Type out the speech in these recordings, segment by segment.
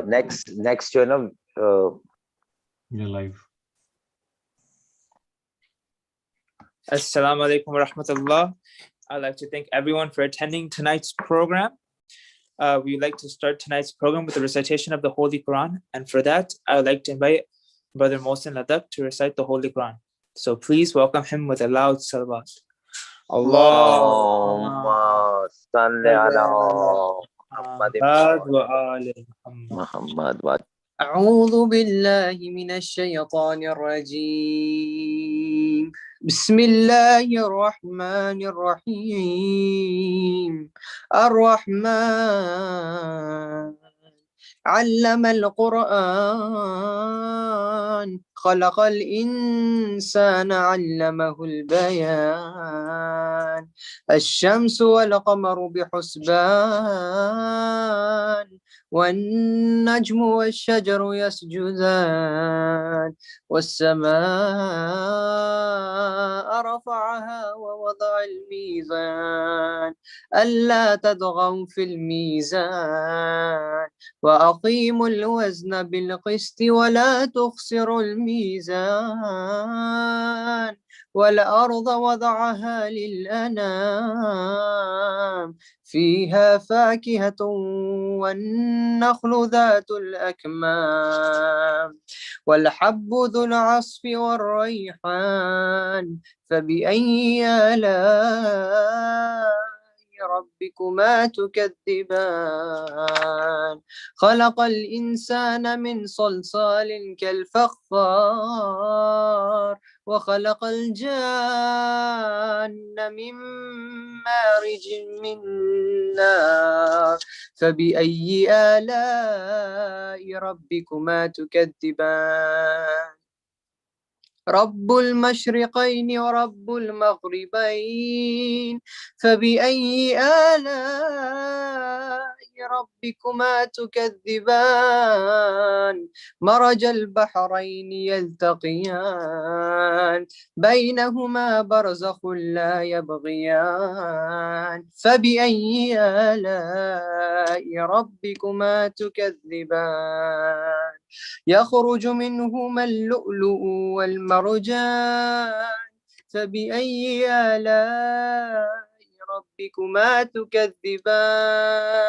next you know You're live. Assalamu alaikum wa rahmatullah. I'd like to thank everyone for attending tonight's program. We'd like to start tonight's program with the recitation of the Holy Quran. And for that, I would like to invite Brother Mohsin Adab to recite the Holy Quran. So please welcome him with a loud salawat. Allahumma salli ala Muhammad wa أعوذ بالله من الشيطان الرجيم بسم الله الرحمن الرحيم الرحمن علم القرآن خلق الإنسان علمه البيان الشمس والقمر بحسبان والنجم والشجر يسجدان والسماء رفعها ووضع الميزان ألا تطغوا في الميزان وأقيموا الوزن بالقسط ولا تخسروا الميزان والأرض وضعها للأنام فيها فاكهة والنخل ذات الأكمام والحب ذو العصف والريحان فبأي آلاء ربكما تكذبان خلق الإنسان من صلصال كالفخار وخلق الجان من مارج من نار فبأي آلاء ربكما تكذبان رب المشرقين ورب المغربين فبأي آلاء ربكما تكذبان مرج البحرين يلتقيان بينهما برزخ لا يبغيان فبأي آلاء ربكما تكذبان يخرج منهما اللؤلؤ والمرجان فبأي آلاء ربكما تكذبان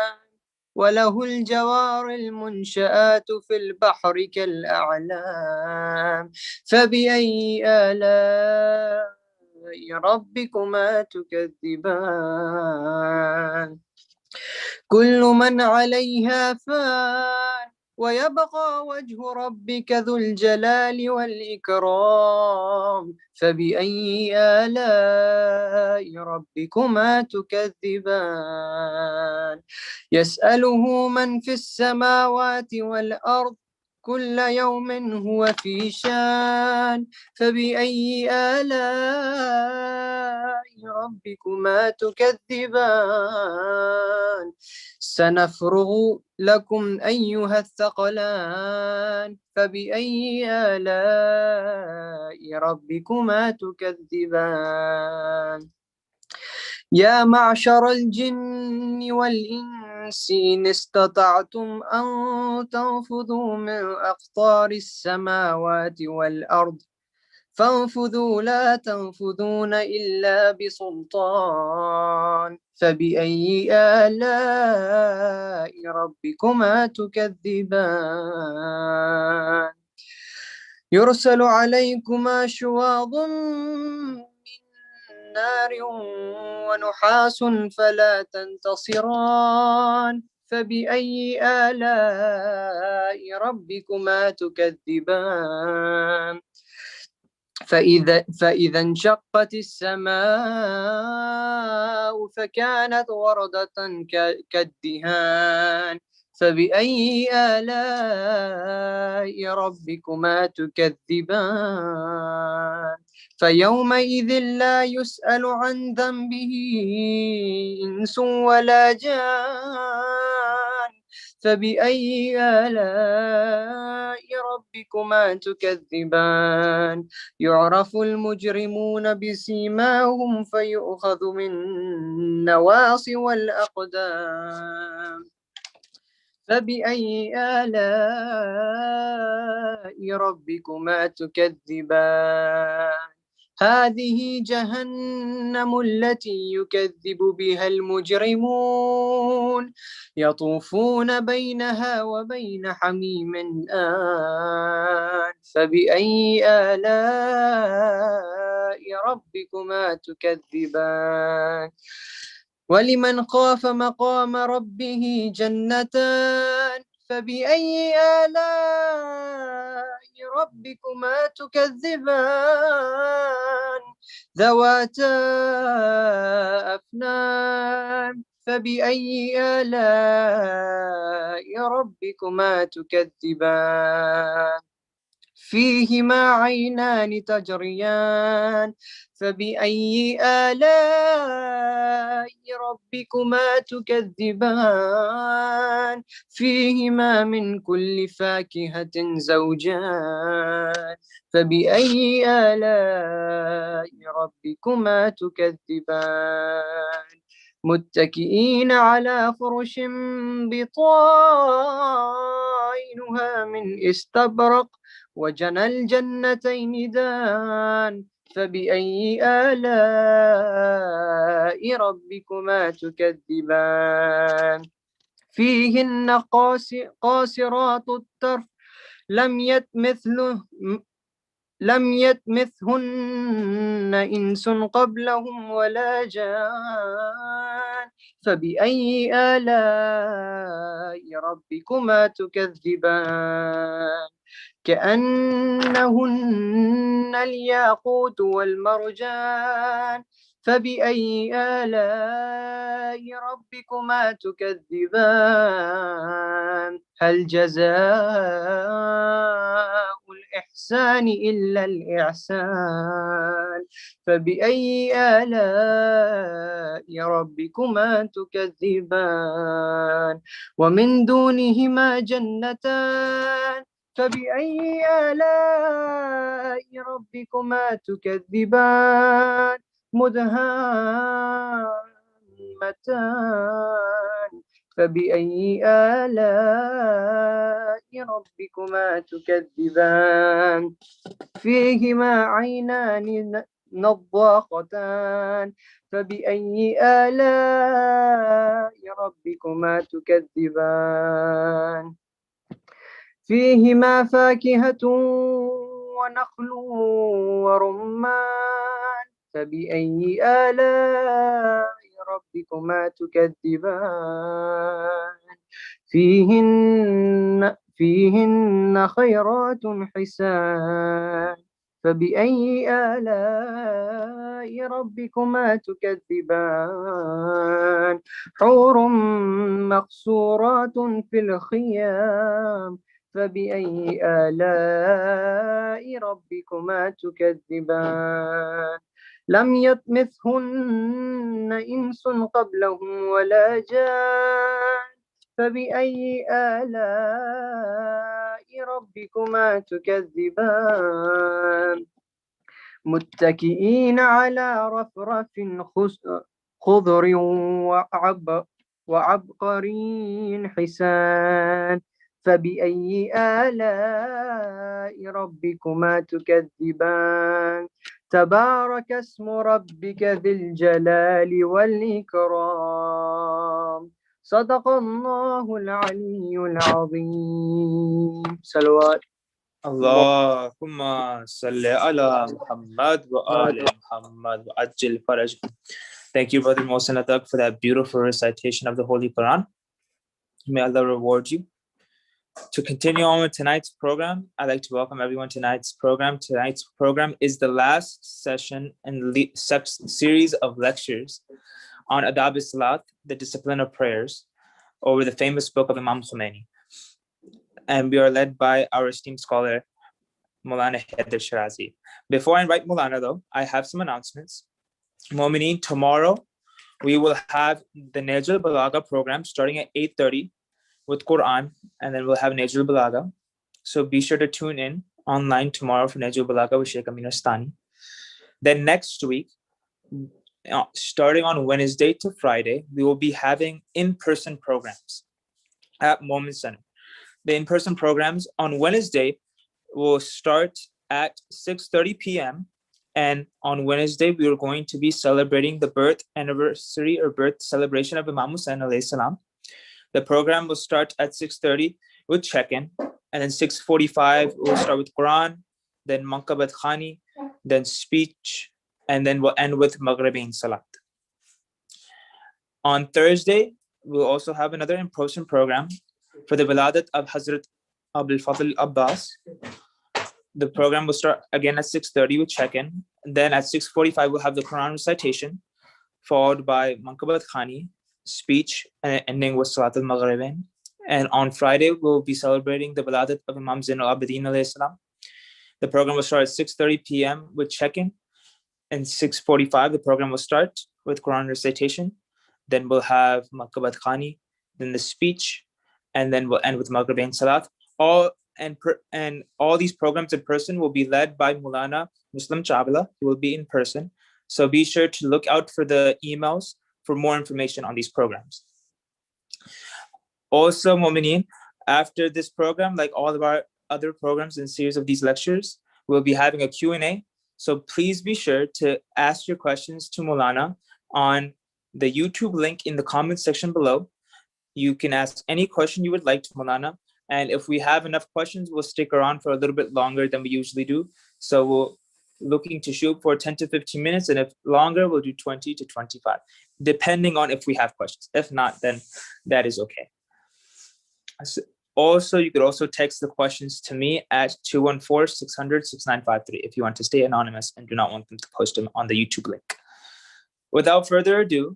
وله الجوار المنشآت في البحر كالأعلام فبأي آلاء ربكما تكذبان كل من عليها فان ويبقى وجه ربك ذو الجلال والإكرام فبأي آلاء ربكما تكذبان يسأله من في السماوات والأرض كل يوم هو في شان فبأي آلاء ربكما تكذبان سنفرغ لكم أيها الثقلان فبأي آلاء ربكما تكذبان يا معشر الجن والإنس إن استطعتم أن تنفذوا من أقطار السماوات والأرض فانفذوا لا تنفذون إلا بسلطان فبأي آلاء ربكما تكذبان يرسل عليكما شواظ من نار ونحاس فلا تنتصران فبأي آلاء ربكما تكذبان فإذا انشقت السماء فكانت وردة كالدهان فبأي آلاء ربكما تكذبان فيومئذ لا يسأل عن ذنبه إنس ولا جان فبأي آلاء ربكما تكذبان يعرف المجرمون بسيماهم فيؤخذ من النواصي والأقدام فبأي آلاء ربكما تكذبان هذه جهنم التي يكذب بها المجرمون يطوفون بينها وبين حميم آن فبأي آلاء ربكما تكذبان ولمن خاف مقام ربه جنتان فبأي آلاء ربكما تكذبان ذواتا أفنان فبأي آلاء ربكما تكذبان فيهما عينان تجريان فبأي آلاء ربكما تكذبان فيهما من كل فاكهة زوجان فبأي آلاء ربكما تكذبان متكئين على فرش بطائنها من استبرق وجنى الجنتين دان فبأي آلاء ربكما تكذبان فيهن قاصرات الطرف لم يطمثهن إنس قبلهم ولا جان فبأي آلاء ربكما تكذبان كأنهن الياقوت والمرجان فبأي آلاء ربكما تكذبان هل جزاء الإحسان إلا الإحسان فبأي آلاء ربكما تكذبان ومن دونهما جنتان فبأي آلاء ربكما تكذبان مدهامتان فبأي آلاء ربكما تكذبان فيهما عينان نضاختان فبأي آلاء ربكما تكذبان فيهما فاكهة ونخل ورمان فبأي آلاء ربكما تكذبان فيهن خيرات حسان فبأي آلاء ربكما تكذبان حور مقصورات في الخيام فبأي آلاء ربكما تكذبان لم يطمثهن إنس قبلهم ولا جان فبأي آلاء ربكما تكذبان متكئين على رفرف خضر وعبقري حسان فبأي آلاء ربكما تكذبان تبارك اسم ربك ذي الجلال والإكرام صدق الله العلي العظيم صلوات اللهم صل على محمد وآل Muhammad وعجل فرج. Thank you, Brother Mohsen Adab, for that beautiful recitation of the Holy Quran. May Allah reward you. To continue on with tonight's program, I'd like to welcome everyone to tonight's program. Tonight's program is the last session in the series of lectures on Adab Salat, the discipline of prayers, over the famous book of Imam Khomeini. And we are led by our esteemed scholar, Maulana Hayder Shirazi. Before I invite Maulana, though, I have some announcements. Momineen, tomorrow we will have the Najl Balagha program starting at 8:30 with Quran, and then we'll have Najl Balagha. So be sure to tune in online tomorrow for Najl Balagha with Sheikh Amin Astani. Then next week, starting on Wednesday to Friday, we will be having in-person programs. at Moment Center. The in-person programs on Wednesday will start at 6:30 p.m. And on Wednesday, we are going to be celebrating the birth anniversary or birth celebration of Imam Hussain alayhi salam. The program will start at 6:30 with check-in, and then 6:45 we'll start with Quran, then Manqabat Khani, then speech, and then we'll end with Maghribi Salat. On Thursday, we'll also have another in-person program for the Wiladat of Hazrat Abdul Fadl Abbas. The program will start again at 6:30 with check-in. Then at 6:45, we'll have the Quran recitation, followed by Manqabat Khani, speech, and ending with Salat al-Maghribain. And on Friday, we'll be celebrating the Wiladat of Imam Zain al-Abidin alayhi salam. The program will start at 6:30 p.m. with check-in. And 6:45, the program will start with Quran recitation. Then we'll have Manqabat Khani, then the speech, and then we'll end with Maghribain Salat. All these programs in person will be led by Maulana Muslim Chabila. He will be in person. So be sure to look out for the emails for more information on these programs. Also, Mu'mineen, after this program, like all of our other programs and series of these lectures, we'll be having a Q&A. So please be sure to ask your questions to Maulana on the YouTube link in the comment section below. You can ask any question you would like to Maulana. And if we have enough questions, we'll stick around for a little bit longer than we usually do. So we're looking to shoot for 10 to 15 minutes. And if longer, we'll do 20 to 25, depending on if we have questions. If not, then that is okay. Also, you could also text the questions to me at 214-600-6953 if you want to stay anonymous and do not want them to post them on the YouTube link. Without further ado,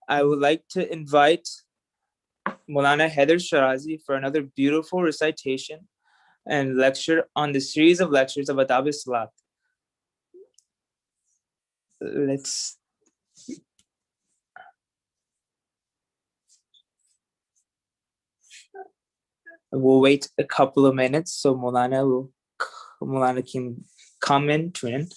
I would like to invite Maulana Hayder Shirazi for another beautiful recitation and lecture on the series of lectures of Adab Salat. We'll wait a couple of minutes so Maulana can come in, twin.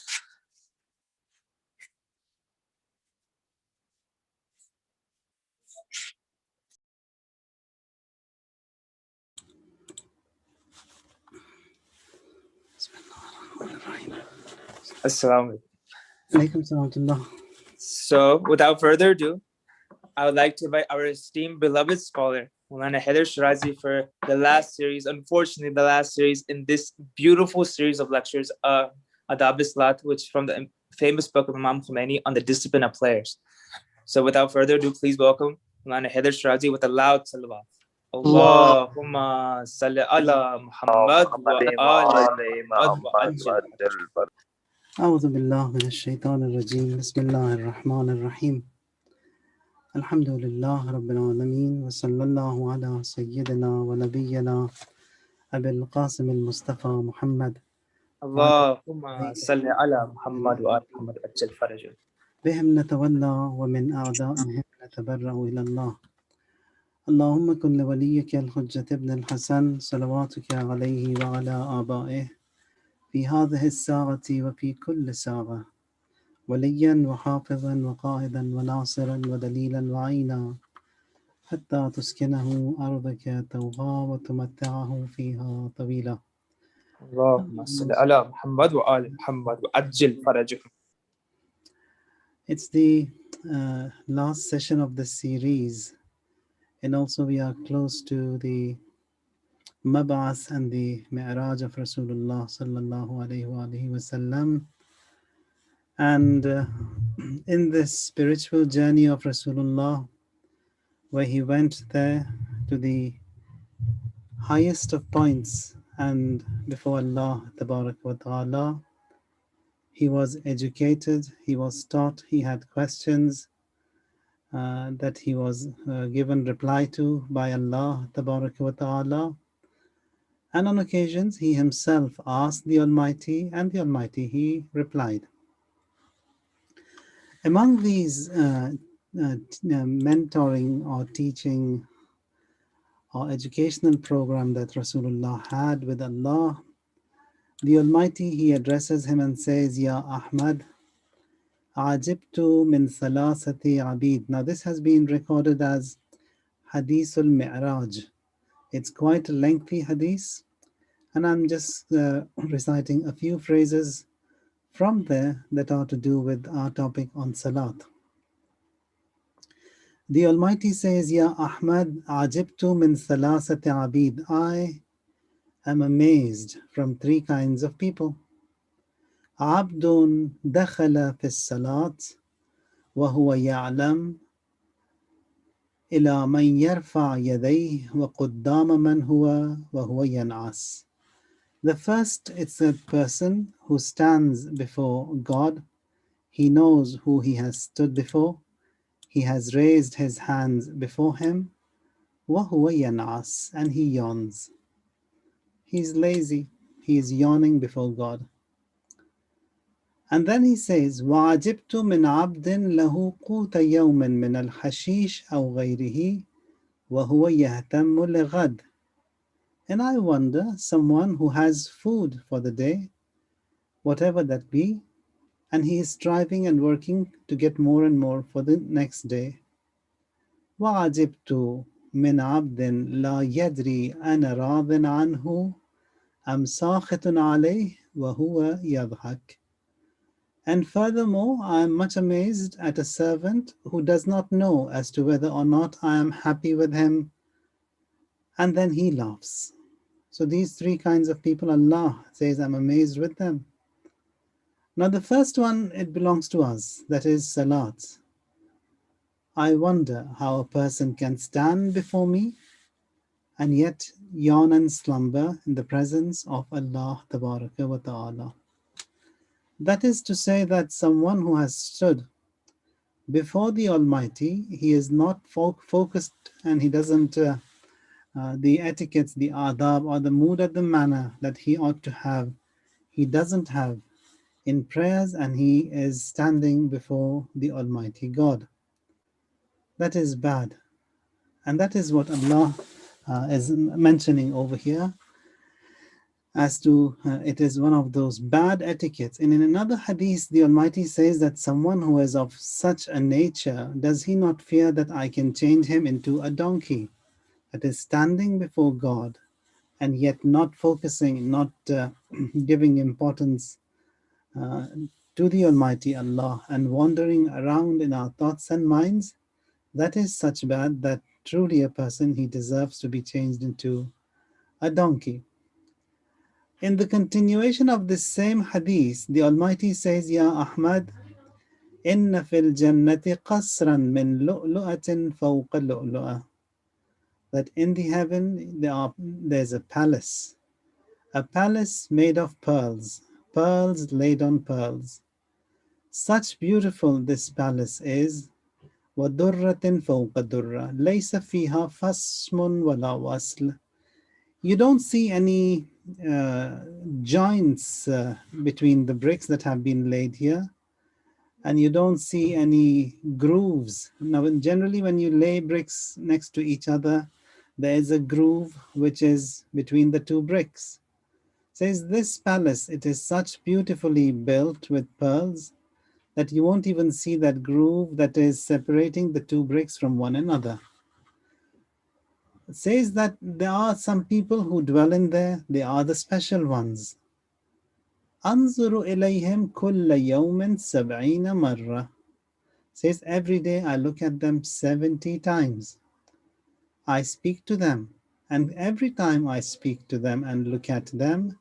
Assalamu alaikum. So, without further ado, I would like to invite our esteemed beloved scholar, Maulana Hayder Shirazi, for the last series, unfortunately, the last series in this beautiful series of lectures, Adab Salat, which from the famous book of Imam Khomeini on the discipline of prayers. So, without further ado, please welcome Maulana Hayder Shirazi with a loud salawat. Allahumma salli ala Muhammad wa ali Muhammad wa ajil. أعوذ بالله من الشيطان الرجيم بسم الله الرحمن الرحيم الحمد لله رب العالمين وصلى الله على سيدنا ونبينا أبي القاسم المصطفى محمد اللهم صل على محمد وآل محمد أجل فرجه. بهم نتولى ومن أعدائهم نتبرأ إلى الله. اللهم كن لوليك الحجة ابن الحسن صلواتك عليه وعلى آبائه في هذه الساعة وفي كل ساعة وليا وحافظا وقائدا وناصرا ودليلا وعينا حتى تسكنه أرضك توها وتمتعه فيها طويلا. اللهم صل على محمد وآل محمد وأجل فرجه. It's the last session of the series, and also we are close to the Mab'as and the Mi'raj of Rasulullah sallallahu alayhi wa sallam. And in this spiritual journey of Rasulullah, where he went there to the highest of points and before Allah Tabarak wa Ta'ala, he was educated, he was taught, he had questions that he was given reply to by Allah Tabarak wa Ta'ala. And on occasions, he himself asked the Almighty, and the Almighty, he replied. Among these mentoring or teaching or educational program that Rasulullah had with Allah, the Almighty, he addresses him and says, Ya Ahmad, Ajibtu min salasati abid. Now this has been recorded as Hadithul Mi'raj. It's quite a lengthy hadith, and I'm just reciting a few phrases from there that are to do with our topic on Salat. The Almighty says, Ya Ahmad, ajibtu min salasati abid. I am amazed from three kinds of people. Abdun dakhala fi salat wa huwa ya'lam ila man yarfa yadayh wa quddama man huwa wa huwa yan'as. The first, it's a person who stands before God. He knows who he has stood before. He has raised his hands before him. وَهُوَ يَنْعَسْ, and he yawns. He's lazy. He is yawning before God. And then he says, وَعَجِبْتُ مِنْ عَبْدٍ لَهُ قُوتَ يَوْمٍ مِنَ الْحَشِيشِ أَوْ غَيْرِهِ وَهُوَ يَهْتَمُّ لِغَدٍ. And I wonder, someone who has food for the day, whatever that be, and he is striving and working to get more and more for the next day. وَعَجِبْتُ مِنْ عَبْدٍ لَا يَدْرِي أَنَا رَاضٍ عَنْهُ أَمْ سَاخِطٌ عَلَيْهِ وَهُوَ يَضْحَكُ. And furthermore, I am much amazed at a servant who does not know as to whether or not I am happy with him, and then he laughs. So these three kinds of people, Allah says, I'm amazed with them. Now the first one, it belongs to us, that is Salat. I wonder how a person can stand before me and yet yawn and slumber in the presence of Allah Tabaraka wa Ta'ala. That is to say that someone who has stood before the Almighty, he is not focused, and he doesn't, the etiquettes, the adab, or the mood or the manner that he ought to have, he doesn't have in prayers, and he is standing before the Almighty God. That is bad. And that is what Allah is mentioning over here, as to it is one of those bad etiquettes. And in another hadith, the Almighty says that someone who is of such a nature, does he not fear that I can change him into a donkey? That is standing before God and yet not focusing, not giving importance to the Almighty Allah, and wandering around in our thoughts and minds. That is such bad that truly a person, he deserves to be changed into a donkey. In the continuation of this same hadith, the Almighty says, Ya Ahmad, inna fil jannati qasran min lu'lu'atin fawqa lu'lu'ah. That in the heaven there's a palace made of pearls, pearls laid on pearls. Such beautiful this palace is. وَدُرَّةٍ فَوْقَ دُرَّةٍ لَيْسَ فِيهَا فَصْمٌ وَلَا وَصْلٌ. You don't see any joints between the bricks that have been laid here, and you don't see any grooves. Now, generally when you lay bricks next to each other, there is a groove which is between the two bricks. Says this palace, it is such beautifully built with pearls that you won't even see that groove that is separating the two bricks from one another. It says that there are some people who dwell in there, they are the special ones. أنظر إليهم كل يوم 70 مرة. Says every day I look at them 70 times. I speak to them, and every time I speak to them and look at them,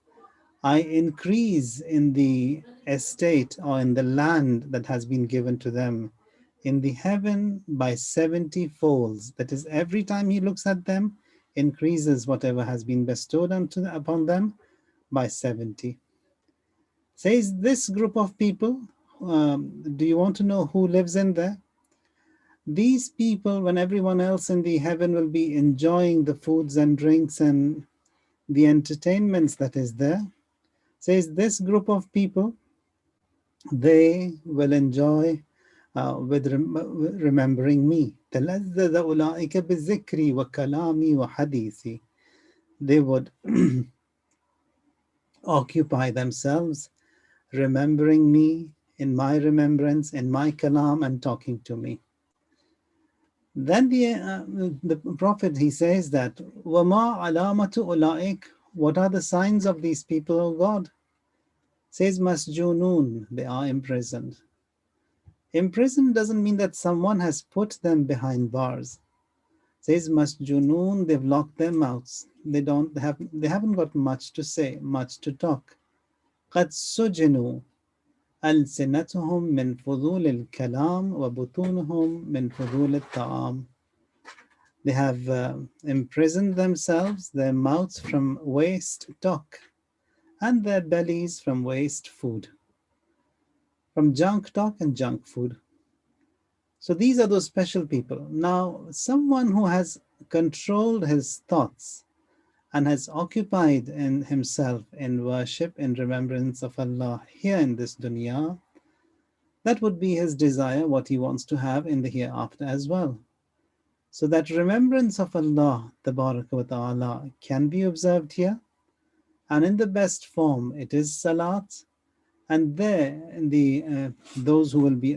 I increase in the estate or in the land that has been given to them in the heaven by 70 folds. That is, every time he looks at them, increases whatever has been bestowed upon them by 70. Says this group of people, do you want to know who lives in there? These people, when everyone else in the heaven will be enjoying the foods and drinks and the entertainments that is there, says this group of people, they will enjoy with remembering me. تَلَذَّذَ أُولَٰئِكَ بِالذِّكْرِ وَكَلَامِي وَحَدِيثِي. They would occupy themselves remembering me, in my remembrance, in my kalam, and talking to me. Then the Prophet, he says that, وَمَا عَلَامَةُ أُولَٰئِكَ, what are the signs of these people, O God? Says masjunun, they are imprisoned. Imprisoned doesn't mean that someone has put them behind bars. Says masjunun, they've locked their mouths. They haven't got much to say, much to talk. قَدْ سُجِنُوا أَلْسِنَتُهُم مِّن فُضُولِ الْكَلَامِ وَبُطُونُهُم مِّن فُضُولِ الطَّعَامِ. They have imprisoned themselves, their mouths from waste talk, and their bellies from waste food, from junk talk and junk food. So these are those special people. Now, someone who has controlled his thoughts and has occupied in himself in worship, in remembrance of Allah here in this dunya, that would be his desire, what he wants to have in the hereafter as well. So that remembrance of Allah Tabaraka wa Ta'ala can be observed here, and in the best form it is Salat. And there, those who will be,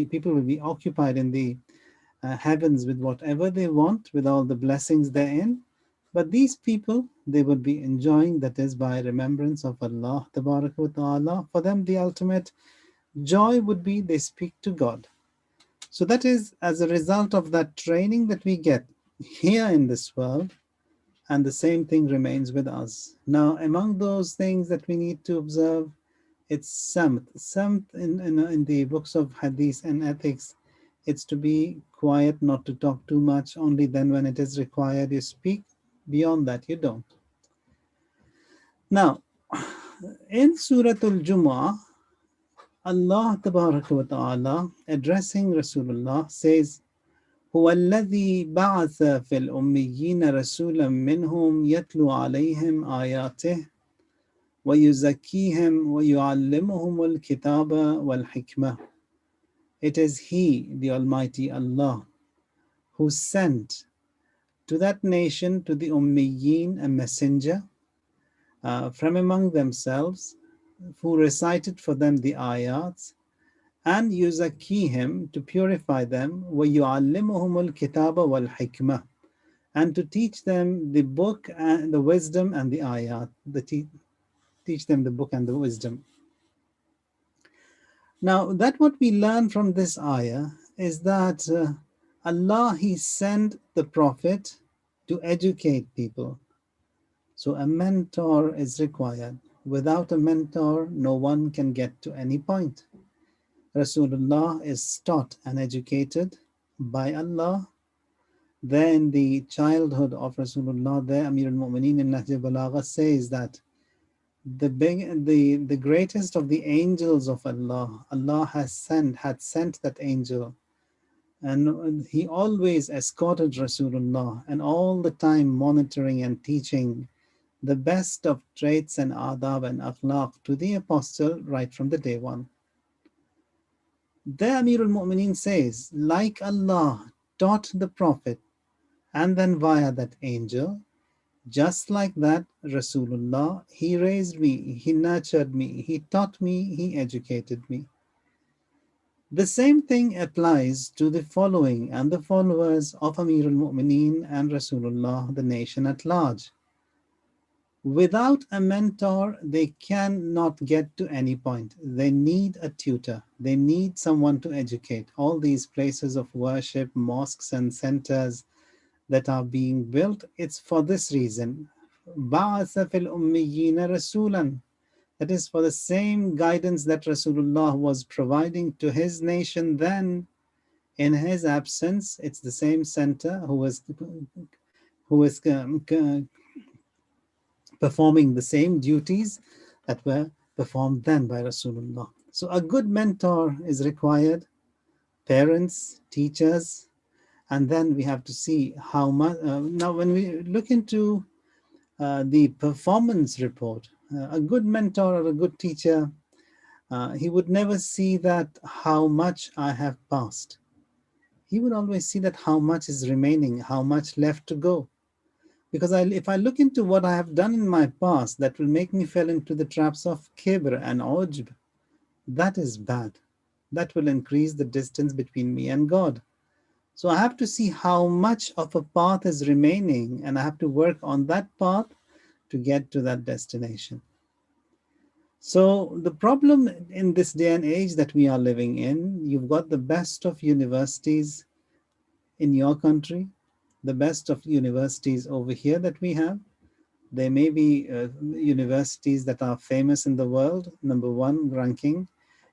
people will be occupied in the heavens with whatever they want, with all the blessings therein. But these people, they will be enjoying, that is by remembrance of Allah Tabaraka wa Ta'ala. For them, the ultimate joy would be they speak to God. So that is as a result of that training that we get here in this world, and the same thing remains with us. Now, among those things that we need to observe, it's samt. Samt in the books of hadith and ethics, it's to be quiet, not to talk too much. Only then when it is required you speak. Beyond that you don't. Now, in Surah Al-Jumu'ah, Allah Tabaraka wa Ta'ala, addressing Rasulullah, says, هو الذي بعث في الأميين رسولا منهم يتلو عليهم آياته ويزكيهم ويعلمهم الكتاب والحكمة. It is He, the Almighty Allah, who sent to that nation, to the Ummiyin, a messenger from among themselves, who recited for them the ayats, and yuzakihim, to purify them, وَيُعَلِّمُهُمُ الْكِتَابَ وَالْحِكْمَةِ, and to teach them the book and the wisdom and the ayat, teach them the book and the wisdom. Now, that what we learn from this ayah is that Allah, He sent the Prophet to educate people. So a mentor is required. Without a mentor, no one can get to any point. Rasulullah is taught and educated by Allah. Then the childhood of Rasulullah, there Amir al-Mu'mineen in Nahj al-Balagha says that the greatest of the angels of Allah, Allah had sent that angel, and he always escorted Rasulullah, and all the time monitoring and teaching the best of traits and adab and akhlaq to the apostle right from the day one. There Amir al-Mu'mineen says, like Allah taught the Prophet and then via that angel, just like that, Rasulullah, he raised me, he nurtured me, he taught me, he educated me. The same thing applies to the following and the followers of Amir al-Mu'mineen and Rasulullah, the nation at large. Without a mentor, they cannot get to any point. They need a tutor. They need someone to educate. All these places of worship, mosques and centers that are being built, it's for this reason. بَعَثَ فِي الْأُمِّيِّينَ رَسُولًا. That is for the same guidance that Rasulullah was providing to his nation then. In his absence, it's the same center who was performing the same duties that were performed then by Rasulullah. So a good mentor is required, parents, teachers, and then we have to see how much. Now, when we look into the performance report, a good mentor or a good teacher, he would never see that how much I have passed. He would always see that how much is remaining, how much left to go. Because if I look into what I have done in my past, that will make me fall into the traps of kibr and ujb. That is bad. That will increase the distance between me and God. So I have to see how much of a path is remaining, and I have to work on that path to get to that destination. So the problem in this day and age that we are living in, you've got the best of universities in your country, the best of universities over here that we have. There may be universities that are famous in the world, number one ranking,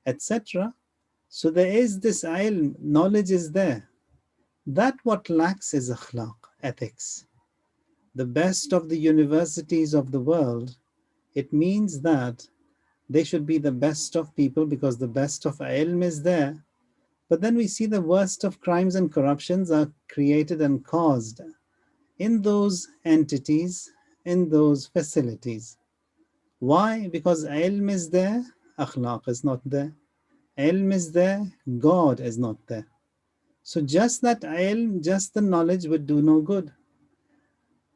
etc. So there is this ilm, knowledge is there. That what lacks is akhlaq, ethics. The best of the universities of the world, it means that they should be the best of people because the best of ilm is there. But then we see the worst of crimes and corruptions are created and caused in those entities, in those facilities. Why? Because ilm is there, akhlaq is not there. Ilm is there, God is not there. So just that ilm, just the knowledge would do no good.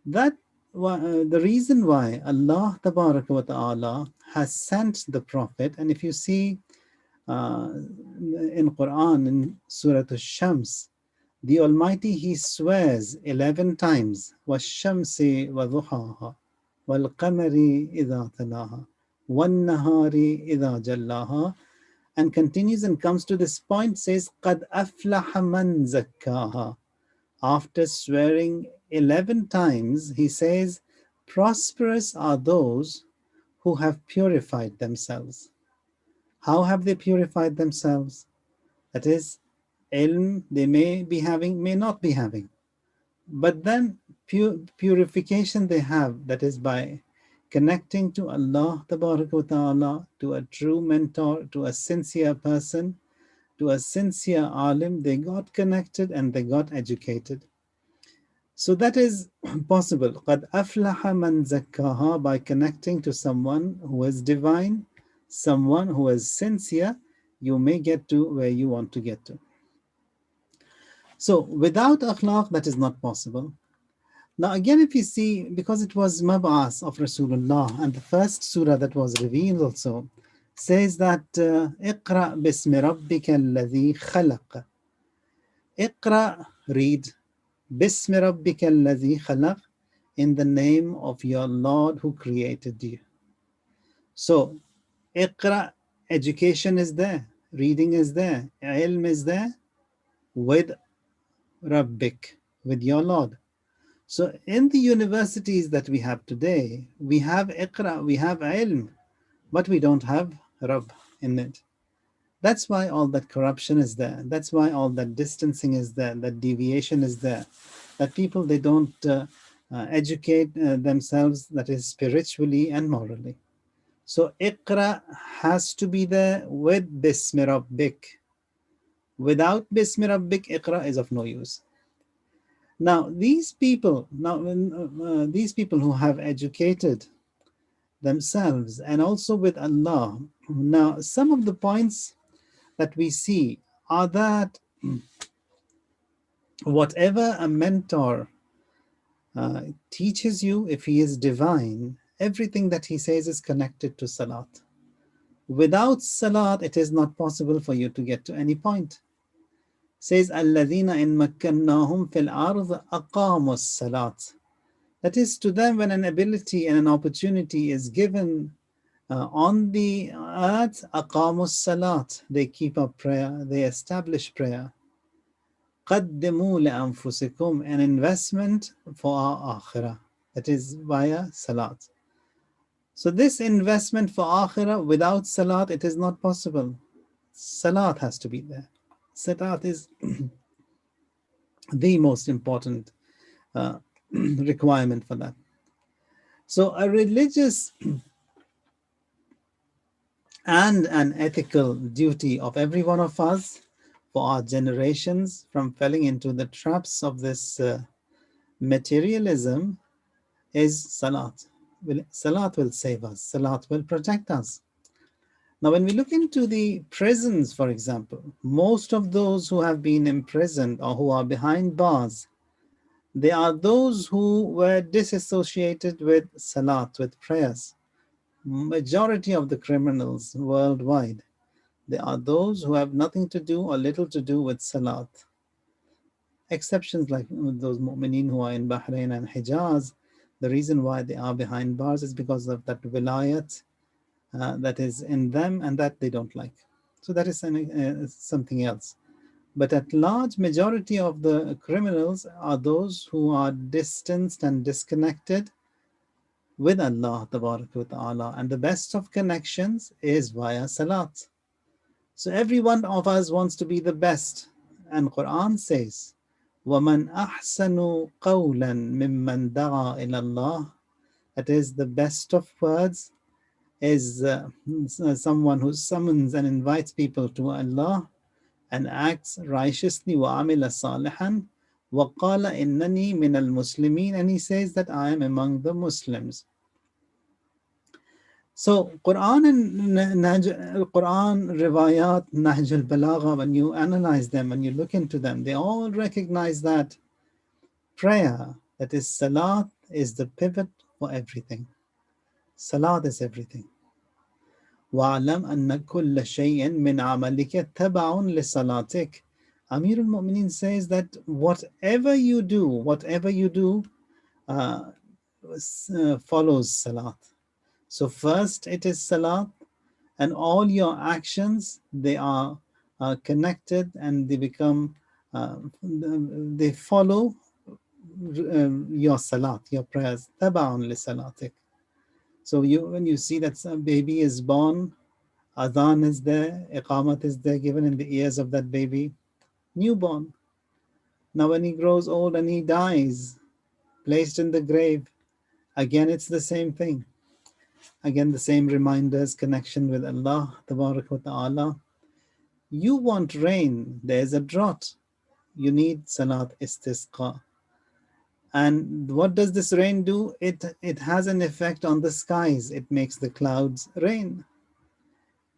That the reason why Allah Tabaraka wa Ta'ala has sent the Prophet, and if you see in Quran, in Surah Al-Shams, the Almighty, He swears 11 times, وَالشَّمْسِ وَضُحَاهَا وَالْقَمَرِ إِذَا تَلَاهَا وَالنَّهَارِ إِذَا جَلَّاهَا, and continues and comes to this point, says, قَدْ أَفْلَحَ مَنْ زَكَّاهَا. After swearing 11 times, He says, prosperous are those who have purified themselves. How have they purified themselves? That is, ilm they may be having, may not be having. But then purification they have, that is by connecting to Allah Ta'ala, to a true mentor, to a sincere person, to a sincere alim, they got connected and they got educated. So that is possible. قَدْ أَفْلَحَ مَنْ زَكَّاهَا, by connecting to someone who is divine, someone who is sincere, you may get to where you want to get to. So without akhlaq, that is not possible. Now again, if you see, because it was mab'as of Rasulullah, and the first surah that was revealed also says that اقرأ باسم ربك الذي خلق. اقرأ, read, باسم ربك الذي خلق, in the name of your Lord who created you. So اقرأ, education is there, reading is there, ilm is there, with Rabbik, with your Lord. So in the universities that we have today, we have Iqra, we have ilm, but we don't have Rabb in it. That's why all that corruption is there. That's why all that distancing is there, that deviation is there, that people, they don't educate themselves, that is spiritually and morally. So Iqra has to be there with Bismi Rabbik. Without Bismi Rabbik, Iqra is of no use. Now these people who have educated themselves and also with Allah, now some of the points that we see are that whatever a mentor teaches you, if he is divine, everything that he says is connected to Salat. Without Salat, it is not possible for you to get to any point. Says الَّذِينَ إِن مَكَّنَّاهُمْ فِي الْأَرْضِ أَقَامُوا الصَّلَاةِ. That is, to them, when an ability and an opportunity is given on the earth, أَقَامُوا الصَّلَاةِ, they keep up prayer, they establish prayer. قَدِّمُوا لِأَنفُسِكُمْ, an investment for our akhirah, that is via Salat. So this investment for akhirah, without Salat, it is not possible. Salat has to be there. Salat is the most important requirement for that. So a religious and an ethical duty of every one of us for our generations from falling into the traps of this materialism is Salat. Salat will save us. Salat will protect us. Now, when we look into the prisons, for example, most of those who have been imprisoned or who are behind bars, they are those who were disassociated with Salat, with prayers. Majority of the criminals worldwide, they are those who have nothing to do or little to do with Salat. Exceptions like those mu'mineen who are in Bahrain and Hijaz, the reason why they are behind bars is because of that wilayat that is in them and that they don't like. So that is something else. But at large majority of the criminals are those who are distanced and disconnected with Allah Tabarak wa Ta'ala. And the best of connections is via Salat. So every one of us wants to be the best. And Quran says, وَمَنْ أَحْسَنُ قَوْلًا مِمَّنْ دَعَى إِلَى اللَّهِ. That is, the best of words is someone who summons and invites people to Allah and acts righteously, وَعَمِلَ صَالِحًا وَقَالَ إِنَّنِي مِنَ الْمُسْلِمِينَ. And he says that I am among the Muslims. So Quran and Quran, Riwayat, Nahj al-Balagha, when you analyze them, when you look into them, they all recognize that prayer, that is Salat, is the pivot for everything. Salat is everything. وَعْلَمْ أَنَّ كُلَّ شَيْءٍ مِّنْ عَمَلِكَ تَبَعٌ لِصَلَاتِكَ. Amir al-Mu'mineen says that whatever you do follows Salat. So first it is Salat, and all your actions, they are connected and they become, they follow your Salat, your prayers. تَبَعٌ لِصَلَاتِكَ. So when you see that some baby is born, Adhan is there, Iqamat is there given in the ears of that baby, newborn. Now when he grows old and he dies, placed in the grave, again it's the same thing. Again the same reminders, connection with Allah Tabarak wa Ta'ala. You want rain, there's a drought. You need Salat Istisqa. And what does this rain do? It has an effect on the skies. It makes the clouds rain.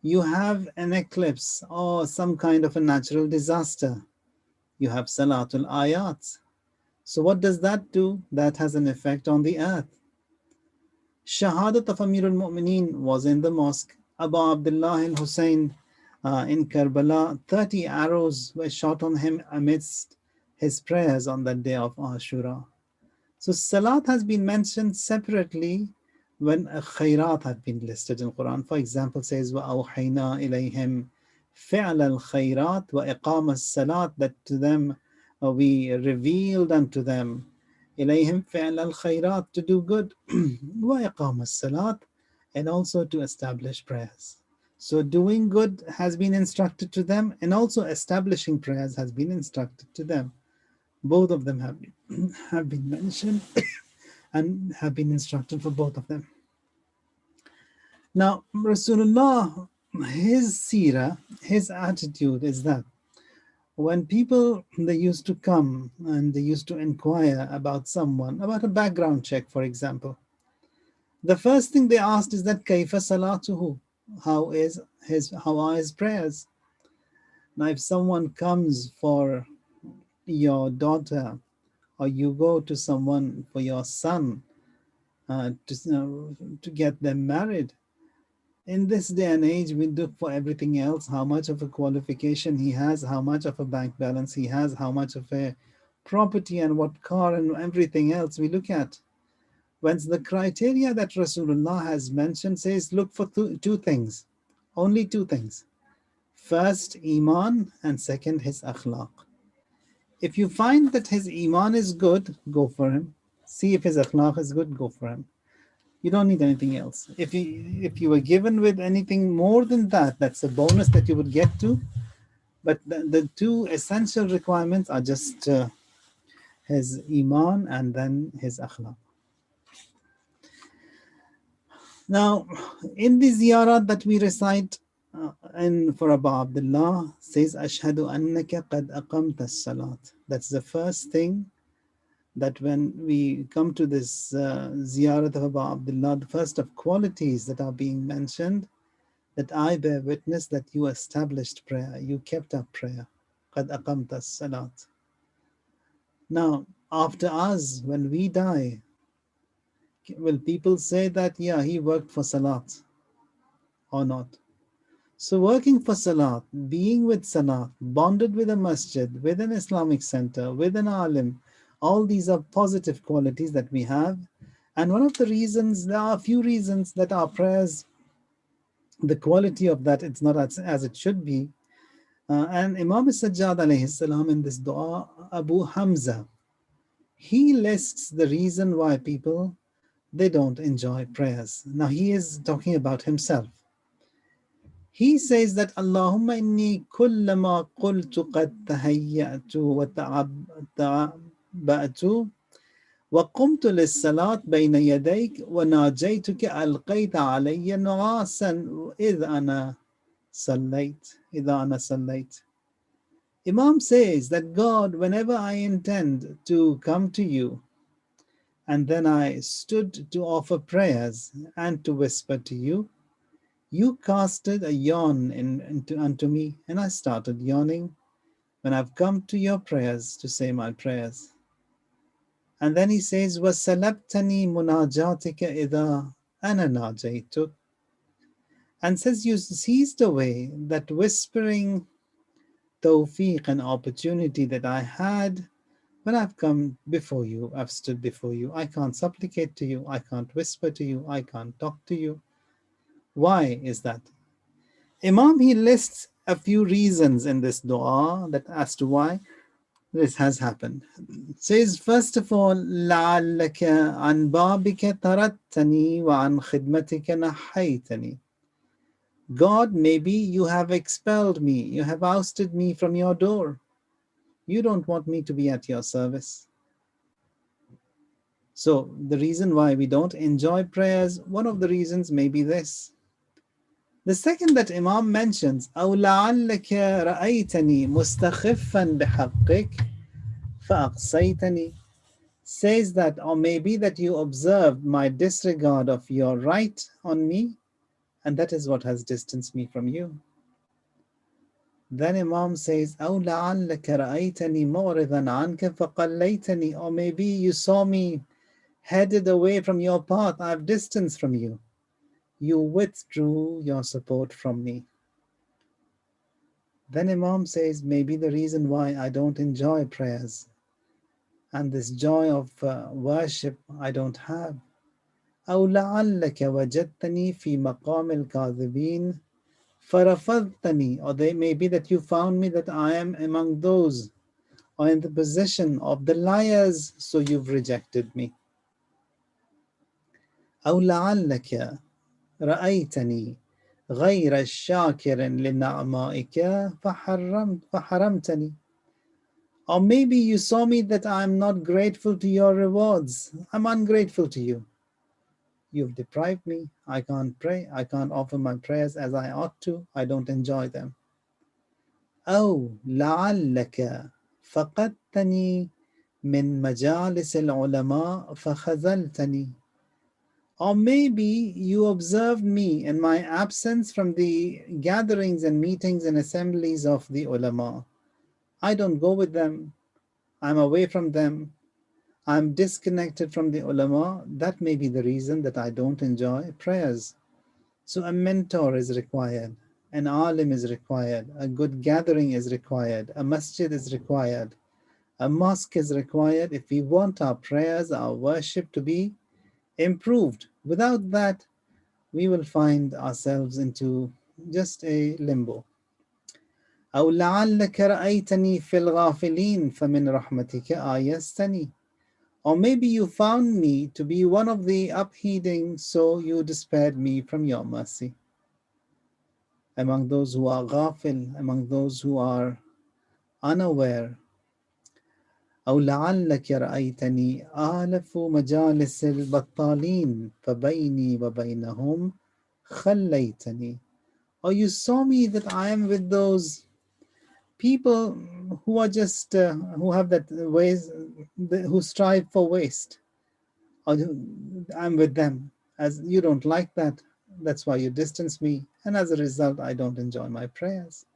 You have an eclipse or some kind of a natural disaster. You have Salatul Ayat. So what does that do? That has an effect on the earth. Shahadat of Amir al-Mu'mineen was in the mosque. Abu Abdullah al-Hussein in Karbala, 30 arrows were shot on him amidst his prayers on that day of Ashura. So Salat has been mentioned separately when khairat have been listed in Quran. For example, says وَأَوْحَيْنَا إِلَيْهِمْ فِعْلَ الْخَيْرَاتِ وَإِقَامَ الصَّلَاةِ, that to them we revealed unto them إِلَيْهِمْ فِعْلَ الْخَيْرَاتِ, to do good, وَإِقَامَ الصَّلَاةِ, and also to establish prayers. So doing good has been instructed to them, and also establishing prayers has been instructed to them. Both of them have been mentioned and have been instructed for both of them. Now, Rasulullah, his seerah, his attitude is that when people, they used to come and they used to inquire about someone, about a background check, for example, the first thing they asked is that Kaifa salatuhu, how are his prayers? Now, if someone comes for your daughter, or you go to someone for your son to get them married, in this day and age, we look for everything else, how much of a qualification he has, how much of a bank balance he has, how much of a property and what car and everything else we look at. When the criteria that Rasulullah has mentioned says, look for two things, only two things. First, Iman, and second, his akhlaq. If you find that his Iman is good, go for him. See if his akhlaq is good, go for him. You don't need anything else. If you were given with anything more than that, that's a bonus that you would get to. But the two essential requirements are just his Iman and then his akhlaq. Now, in the ziyarat that we recite, and for Abu Abdullah says, Ashhadu annaka qad aqamta as-salat. That's the first thing, that when we come to this ziyarat of Abu Abdullah, the first of qualities that are being mentioned, that I bear witness that you established prayer, you kept up prayer. Qad aqamta as-salat. Now, after us, when we die, will people say that, yeah, he worked for Salat or not? So working for Salat, being with Salat, bonded with a masjid, with an Islamic center, with an alim, all these are positive qualities that we have. And one of the reasons, there are a few reasons that our prayers, the quality of that, it's not as it should be. And Imam Sajjad alayhi salam in this dua, Abu Hamza, he lists the reason why people, they don't enjoy prayers. Now he is talking about himself. He says that Allahumma inni kullama qultu qad tahayyatu wa ta'abba'tu wa qumtu lis-salat bayna yadayk wa najaytuka alqayta alayya nu'asan idh ana sallayt. Imam says that God, whenever I intend to come to you, and then I stood to offer prayers and to whisper to you, you casted a yawn unto me, and I started yawning when I've come to your prayers to say my prayers. And then he says, وَسَلَبْتَنِي مُنَاجَاتِكَ إِذَا أَنَا نَاجَيْتُكَ, and says you seized away that whispering tawfiq and opportunity that I had when I've come before you, I've stood before you. I can't supplicate to you, I can't whisper to you, I can't talk to you. Why is that? Imam, he lists a few reasons in this dua that as to why this has happened. It says, first of all, لَعَلَّكَ عَنْ بَابِكَ تَرَدْتَنِي وَعَنْ خِدْمَتِكَ نَحَيْتَنِي. God, maybe you have expelled me, you have ousted me from your door. You don't want me to be at your service. So the reason why we don't enjoy prayers, one of the reasons may be this. The second that Imam mentions, أَوْ لَعَلَّكَ رَأَيْتَنِي مُسْتَخِفًّا بِحَقِّكَ فَأَقْصَيْتَنِي, says that, or maybe that you observed my disregard of your right on me, and that is what has distanced me from you. Then Imam says, أَوْ لَعَلَّكَ رَأَيْتَنِي مُعْرِضًا عَنْكَ فَقَلَّيْتَنِي, or maybe you saw me headed away from your path, I've distanced from you. You withdrew your support from me. Then Imam says, maybe the reason why I don't enjoy prayers and this joy of worship I don't have. أَوْ لَعَلَّكَ وَجَدْتَنِي فِي مَقَامِ الْكَاذِبِينَ فَرَفَضْتَنِي, or they may be that you found me that I am among those or in the position of the liars, so you've rejected me. أَوْ لَعَلَّكَ رأيتني غير شاكر لنعمائك فحرمتني, or maybe you saw me that I am not grateful to your rewards, I'm ungrateful to you. You've deprived me, I can't pray, I can't offer my prayers as I ought to, I don't enjoy them. أو لعلك فقدتني من مجالس العلماء فخذلتني, or maybe you observed me in my absence from the gatherings and meetings and assemblies of the ulama. I don't go with them. I'm away from them. I'm disconnected from the ulama. That may be the reason that I don't enjoy prayers. So a mentor is required. An alim is required. A good gathering is required. A masjid is required. A mosque is required if we want our prayers, our worship to be improved. Without that, we will find ourselves into just a limbo. أو لعلك رأيتني في الغافلين فمن رحمتك آيستني, or maybe you found me to be one of the upheeding, so you despaired me from your mercy. Among those who are ghafil, among those who are unaware. أو لعلك رأيتني آلف مجالس البطالين فبيني وبينهم خليتني, or you saw me that I am with those people who are just who have that ways, who strive for waste, or I'm with them. As you don't like that, that's why you distance me, and as a result I don't enjoy my prayers.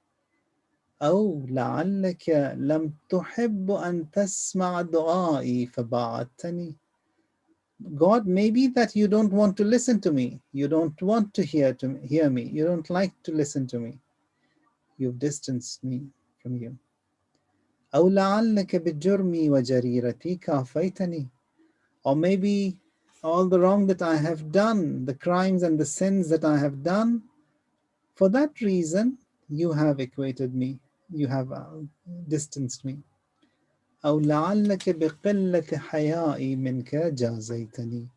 أو لعلك لم تحب أن تسمع دعائي فبعدتني, God, maybe that you don't want to listen to me. You don't want to hear me. You don't like to listen to me. You've distanced me from you. أو لعلك بجرمي وجريرتي كافيتني. Or maybe all the wrong that I have done, the crimes and the sins that I have done, for that reason you have equated me, you have distanced me. أو لعلك بقلة حيائي منك جازيتني.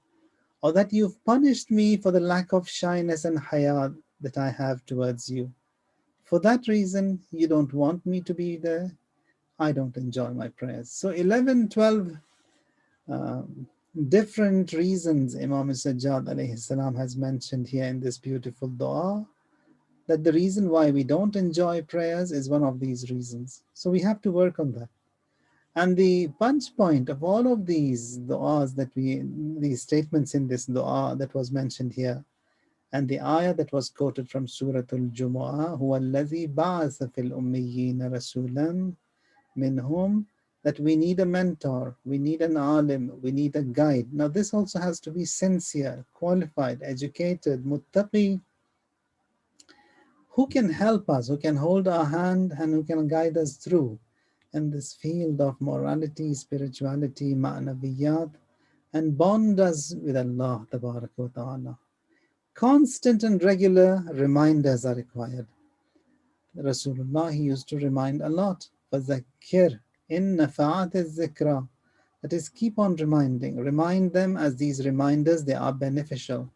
Or that you've punished me for the lack of shyness and haya that I have towards you. For that reason, you don't want me to be there. I don't enjoy my prayers. So 11, 12 different reasons Imam Sajjad alayhi salam has mentioned here in this beautiful dua, that the reason why we don't enjoy prayers is one of these reasons. So we have to work on that. And the punch point of all of these du'as these statements in this du'a that was mentioned here, and the ayah that was quoted from Surah Al-Jumu'ah, هُوَ الَّذِي بَعَثَ فِي الْأُمِّيِّينَ رَسُولًا مِنْهُمْ, that we need a mentor, we need an alim, we need a guide. Now this also has to be sincere, qualified, educated, muttaqi, who can help us, who can hold our hand and who can guide us through in this field of morality, spirituality, ma'naviyat, and bond us with Allah Tabaraka wa Ta'ala. Constant and regular reminders are required. Rasulullah, he used to remind a lot. فَذَكِّرْ إِن نَفَعَتِ الذِّكْرَى. That is, keep on reminding. Remind them, as these reminders, they are beneficial.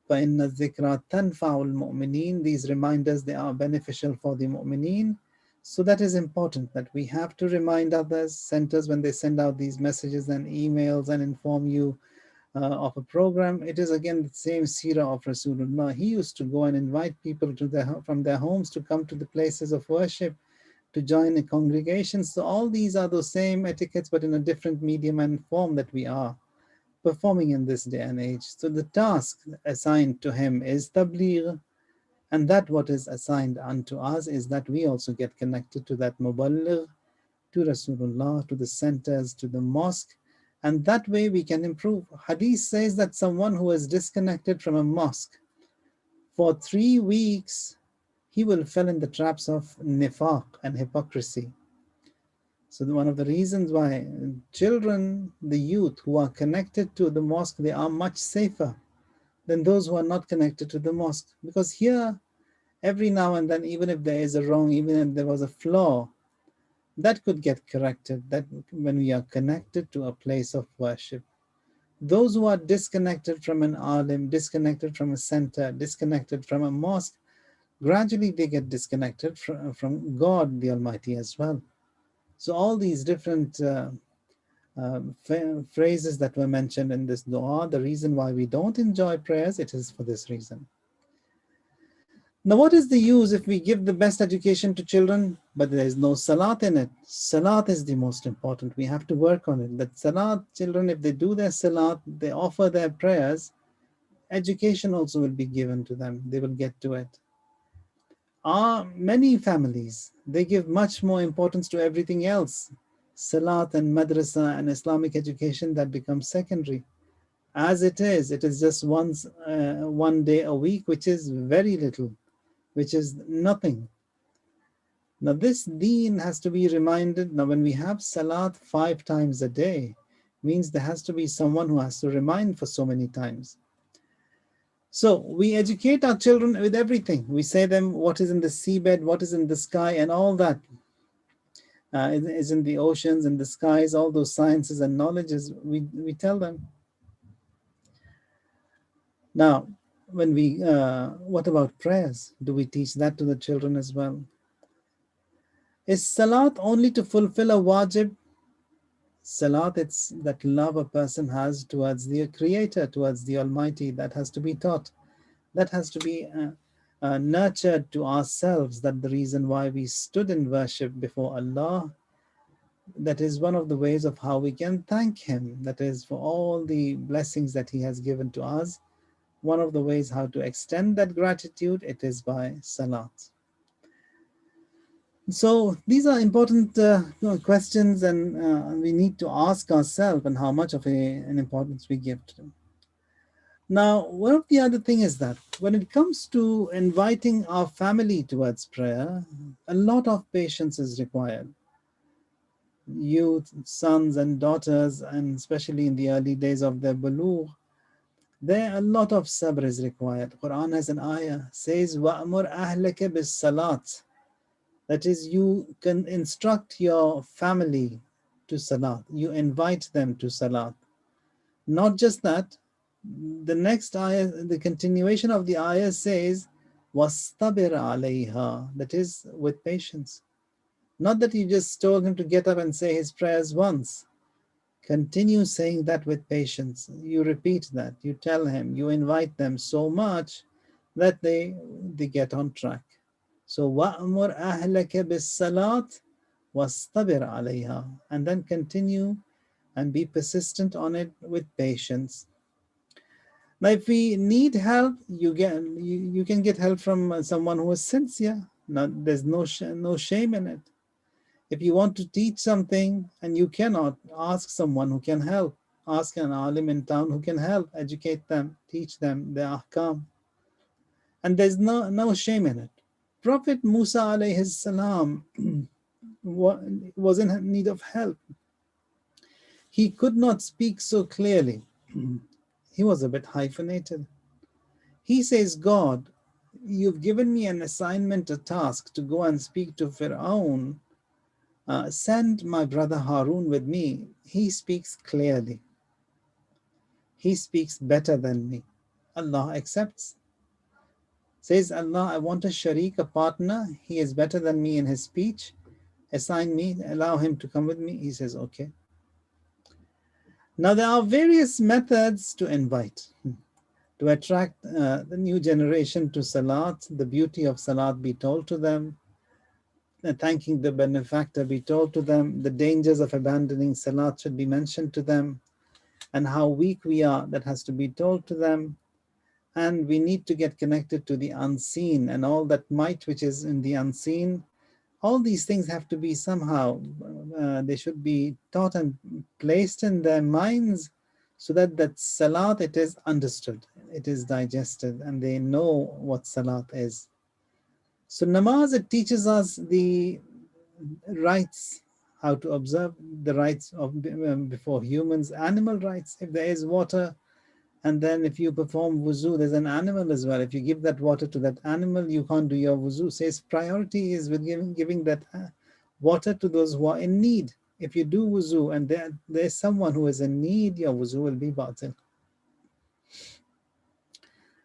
فَإِنَّ الذِّكْرَى تَنْفَعُ الْمُؤْمِنِينَ. These reminders, they are beneficial for the mu'mineen. So that is important, that we have to remind others, centers, when they send out these messages and emails and inform you of a program. It is again the same seerah of Rasulullah. He used to go and invite people from their homes to come to the places of worship, to join a congregation. So all these are those same etiquettes, but in a different medium and form that we are performing in this day and age. So the task assigned to him is tabligh, and that what is assigned unto us is that we also get connected to that muballigh, to Rasulullah, to the centers, to the mosque, and that way we can improve. Hadith says that someone who is disconnected from a mosque for 3 weeks, he will fall in the traps of nifaq and hypocrisy. So one of the reasons why children, the youth who are connected to the mosque, they are much safer than those who are not connected to the mosque. Because here, every now and then, even if there is a wrong, even if there was a flaw, that could get corrected, that when we are connected to a place of worship. Those who are disconnected from an alim, disconnected from a center, disconnected from a mosque, gradually they get disconnected from God the Almighty as well. So all these different phrases that were mentioned in this dua, the reason why we don't enjoy prayers, it is for this reason. Now, what is the use if we give the best education to children, but there is no salat in it? Salat is the most important. We have to work on it. That salat, children, if they do their salat, they offer their prayers, education also will be given to them. They will get to it. Many families, they give much more importance to everything else. Salat and madrasa and Islamic education, that becomes secondary. As it is just one day a week, which is very little, which is nothing. Now this deen has to be reminded. Now when we have salat 5 times a day, means there has to be someone who has to remind for so many times. So we educate our children with everything. We say them what is in the seabed, what is in the sky, and all that is in the oceans and the skies, all those sciences and knowledges, we tell them. Now, when what about prayers? Do we teach that to the children as well? Is salat only to fulfill a wajib? Salat, it's that love a person has towards the Creator, towards the Almighty, that has to be taught. That has to be nurtured to ourselves, that the reason why we stood in worship before Allah, that is one of the ways of how we can thank Him. That is for all the blessings that He has given to us. One of the ways how to extend that gratitude, it is by salat. So these are important questions, and we need to ask ourselves and how much of an importance we give to them. Now, one of the other thing is that when it comes to inviting our family towards prayer, a lot of patience is required. Youth, sons and daughters, and especially in the early days of their bulugh, there a lot of sabr is required. Quran has an ayah says, "Wa'mur ahlaka bis salat." That is, you can instruct your family to salat. You invite them to salat. Not just that, the next ayah, the continuation of the ayah says, "Wastabir alayha." That is, with patience. Not that you just told him to get up and say his prayers once. Continue saying that with patience. You repeat that. You tell him. You invite them so much that they get on track. So وَأْمُرْ أَهْلَكَ بِالصَّلَاةِ وَاسْتَبِرْ عَلَيْهَا. And then continue and be persistent on it with patience. Now, if we need help, you can get help from someone who is sincere. Now, there's no shame in it. If you want to teach something and you cannot, ask someone who can help. Ask an alim in town who can help, educate them, teach them the ahkam. And there's no shame in it. Prophet Musa alayhi salam was in need of help. He could not speak so clearly. He was a bit hyphenated. He says, God, you've given me an assignment, a task to go and speak to Fir'aun. Send my brother Harun with me. He speaks clearly. He speaks better than me. Allah accepts. Says Allah, I want a sharik, a partner. He is better than me in his speech. Assign me, allow him to come with me. He says, okay. Now there are various methods to invite, to attract the new generation to Salat, the beauty of Salat be told to them, thanking the benefactor be told to them, the dangers of abandoning Salat should be mentioned to them, and how weak we are, that has to be told to them. And we need to get connected to the unseen and all that might which is in the unseen. All these things have to be somehow, they should be taught and placed in their minds so that Salat, it is understood, it is digested, and they know what Salat is. So namaz, it teaches us the rights, how to observe the rights of before humans, animal rights. If there is water, and then if you perform wuzu, there's an animal as well. If you give that water to that animal, you can't do your wuzu. Says priority is with giving that water to those who are in need. If you do wuzu and there's someone who is in need, your wuzu will be batil.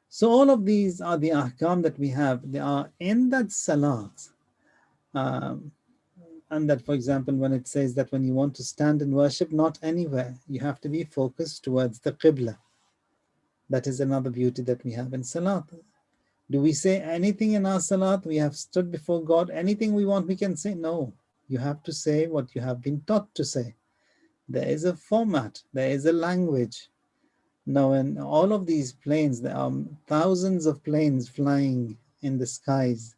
So all of these are the ahkam that we have. They are in that salat. And that, for example, when it says that when you want to stand and worship, not anywhere, you have to be focused towards the qibla. That is another beauty that we have in Salat. Do we say anything in our Salat? We have stood before God. Anything we want, we can say? No. You have to say what you have been taught to say. There is a format. There is a language. Now, in all of these planes, there are thousands of planes flying in the skies.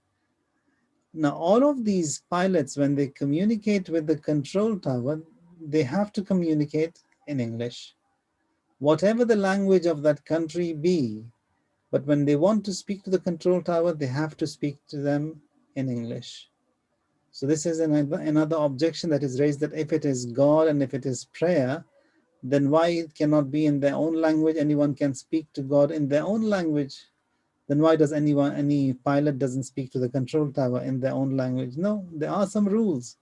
Now, all of these pilots, when they communicate with the control tower, they have to communicate in English. Whatever the language of that country be, but when they want to speak to the control tower, they have to speak to them in English. So this is another objection that is raised, that if it is God and if it is prayer, then why it cannot be in their own language? Anyone can speak to God in their own language. Then why does any pilot doesn't speak to the control tower in their own language? No, there are some rules.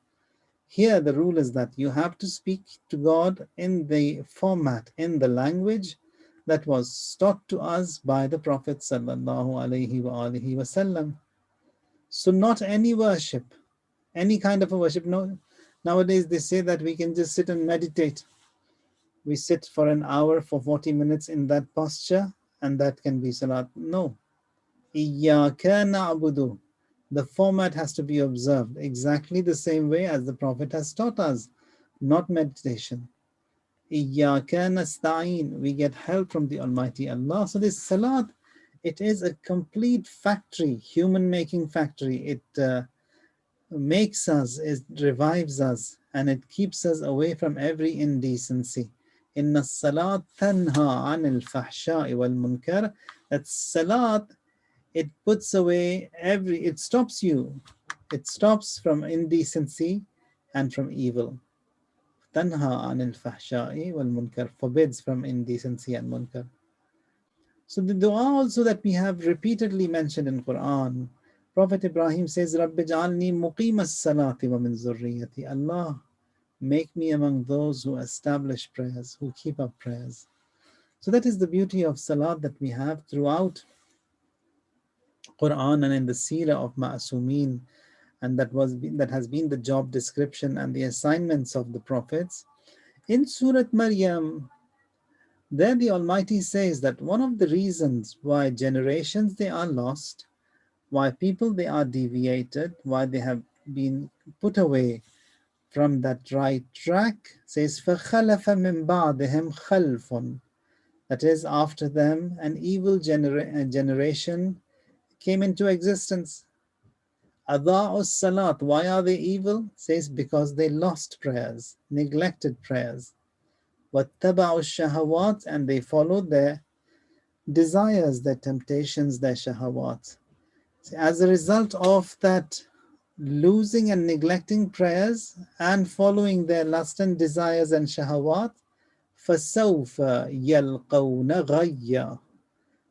Here, the rule is that you have to speak to God in the format, in the language that was taught to us by the Prophet sallallahu alaihi wasallam. So not any worship, any kind of a worship. No, nowadays they say that we can just sit and meditate. We sit for an hour, for 40 minutes in that posture, and that can be salat. No. Iyyaka na'budu. The format has to be observed exactly the same way as the Prophet has taught us, not meditation. Iyyaka nasta'in. We get help from the Almighty Allah. So this salat, it is a complete factory, human making factory. makes us, it revives us, and it keeps us away from every indecency. Inna salat tanha anil fahsha'i wal munkar. That salat, it puts away it stops you. It stops from indecency and from evil. Tanha anil fahsha'i wal munkar, forbids from indecency and munkar. So the dua also that we have repeatedly mentioned in Quran, Prophet Ibrahim says, Rabbi ja'alni muqimas salati wa min zurriyati. Allah, make me among those who establish prayers, who keep up prayers. So that is the beauty of salat that we have throughout Quran and in the seerah of Ma'asumeen, and that has been the job description and the assignments of the prophets. In Surah Maryam, there the Almighty says that one of the reasons why generations they are lost, why people they are deviated, why they have been put away from that right track, says فَخَلَفَ مِنْ بَعْدِهِمْ خَلْفٌ. That is, after them an evil generation came into existence. أَضَاعُوا الصَّلَاةِ. Why are they evil? Says because they lost prayers, neglected prayers. وَاتَّبَعُوا الشَّهَوَاتِ. And they followed their desires, their temptations, their shahawat. So as a result of that losing and neglecting prayers and following their lust and desires and shahawat, فَسَوْفَ يَلْقَوْنَ غَيًّا.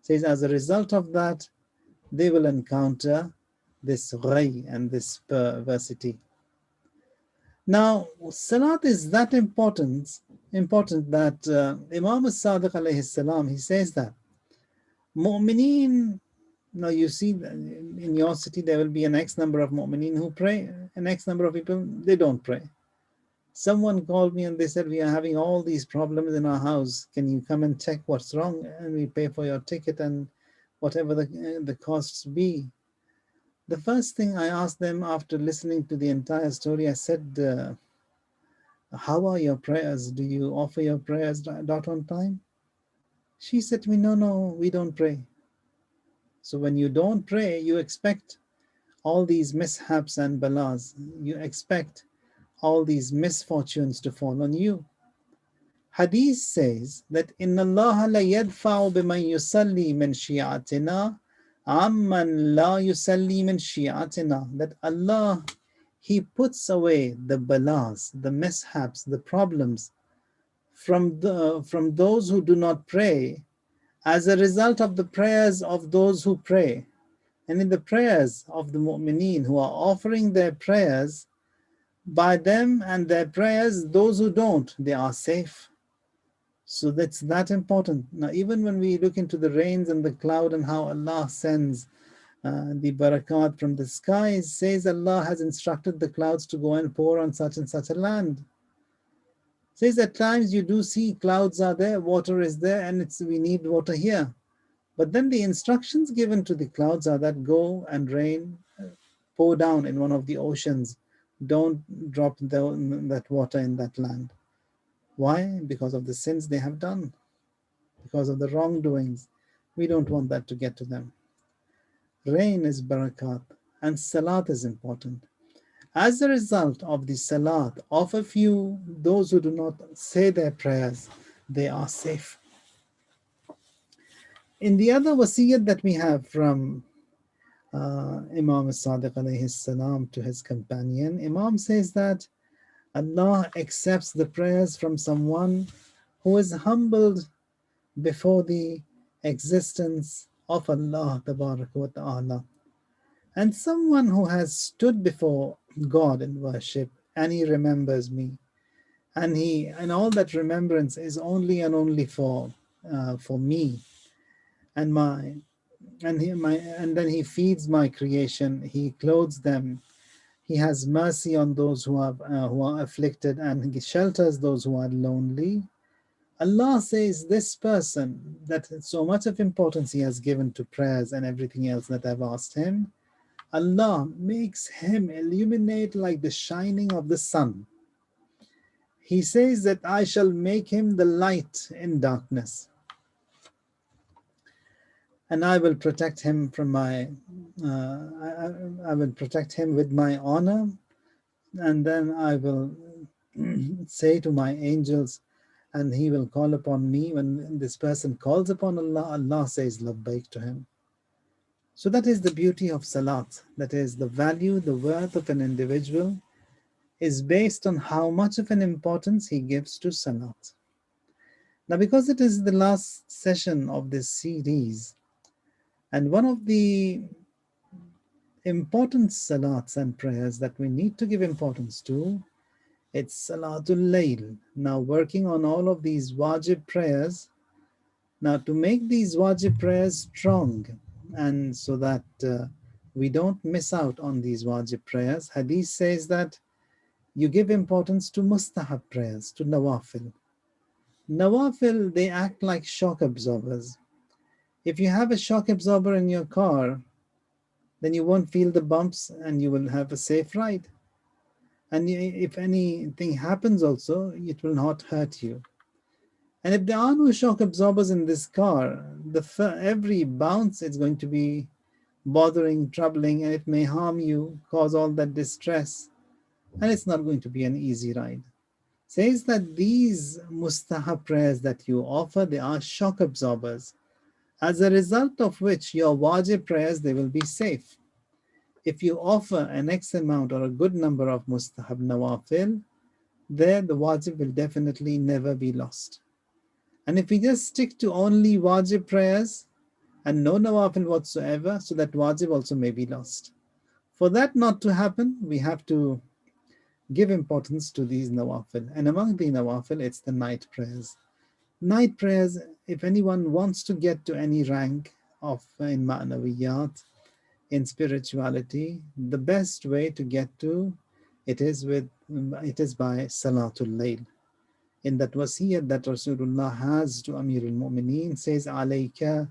Says as a result of that, they will encounter this ghay and this perversity. Now, salat is that important that Imam al-Sadiq alayhi salam, he says that mu'mineen, now you see in your city there will be an X number of mu'mineen who pray, an X number of people, they don't pray. Someone called me and they said, we are having all these problems in our house. Can you come and check what's wrong? And we pay for your ticket and whatever the costs be. The first thing I asked them after listening to the entire story, I said, how are your prayers? Do you offer your prayers dot on time? She said to me, no, we don't pray. So when you don't pray, you expect all these mishaps and balas. You expect all these misfortunes to fall on you. Hadith says that Inna Allah la yadfa'u biman yusalli min shi'atina amman la yusalli min shi'atina. That Allah, He puts away the balas, the mishaps, the problems from those who do not pray as a result of the prayers of those who pray. And in the prayers of the mu'mineen who are offering their prayers, by them and their prayers, those who don't, they are safe. So that's that important. Now, even when we look into the rains and the cloud and how Allah sends the barakat from the skies, says Allah has instructed the clouds to go and pour on such and such a land. Says at times you do see clouds are there, water is there, and we need water here. But then the instructions given to the clouds are that go and rain, pour down in one of the oceans. Don't drop that water in that land. Why? Because of the sins they have done, because of the wrongdoings. We don't want that to get to them. Rain is barakat, and salat is important. As a result of the salat of a few, those who do not say their prayers, they are safe. In the other wasiyat that we have from Imam al-Sadiq alayhi salam to his companion, Imam says that Allah accepts the prayers from someone who is humbled before the existence of Allah Tabaraka wa Ta'ala, and someone who has stood before God in worship and he remembers me, and all that remembrance is only and only for me and then he feeds my creation, he clothes them, he has mercy on those who are afflicted, and he shelters those who are lonely. Allah says this person, that so much of importance he has given to prayers and everything else that I've asked him, Allah makes him illuminate like the shining of the sun. He says that I shall make him the light in darkness, and I will protect him from my I will protect him with my honor, and then I will say to my angels, and he will call upon me. When this person calls upon Allah, Allah says labbaik to him. So that is the beauty of Salat. That is the value, the worth of an individual is based on how much of an importance he gives to Salat. Now, because it is the last session of this series, and one of the important salats and prayers that we need to give importance to, it's Salatul Layl. Now, working on all of these wajib prayers, now to make these wajib prayers strong, and so that we don't miss out on these wajib prayers, Hadith says that you give importance to mustahab prayers, to nawafil. Nawafil, they act like shock absorbers. If you have a shock absorber in your car, then you won't feel the bumps and you will have a safe ride. And if anything happens also, it will not hurt you. And if there are no shock absorbers in this car, every bounce is going to be bothering, troubling, and it may harm you, cause all that distress, and it's not going to be an easy ride. Says that these mustahab prayers that you offer, they are shock absorbers, as a result of which your wajib prayers, they will be safe. If you offer an X amount or a good number of mustahab nawafil, there the wajib will definitely never be lost. And if we just stick to only wajib prayers and no nawafil whatsoever, so that wajib also may be lost. For that not to happen, we have to give importance to these nawafil. And among the nawafil, it's the night prayers. Night prayers, if anyone wants to get to any rank of in ma'nawiyat, in spirituality, the best way to get to it is by Salatul Layl. In that wasiyat that Rasulullah has to Amirul Mu'mineen, says alayka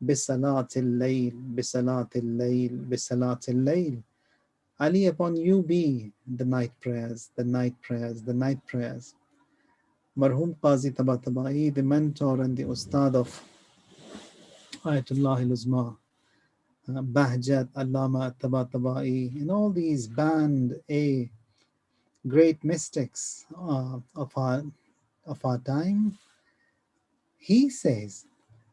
bisalatil layl, bisalatil layl, bisalatil layl. Ali, upon you be the night prayers, the night prayers, the night prayers. Marhum Qazi Tabatabai, the mentor and the ustad of Ayatullah al-Uzma, Bahjat, Allama Tabatabai, and all these band A great mystics of our time, he says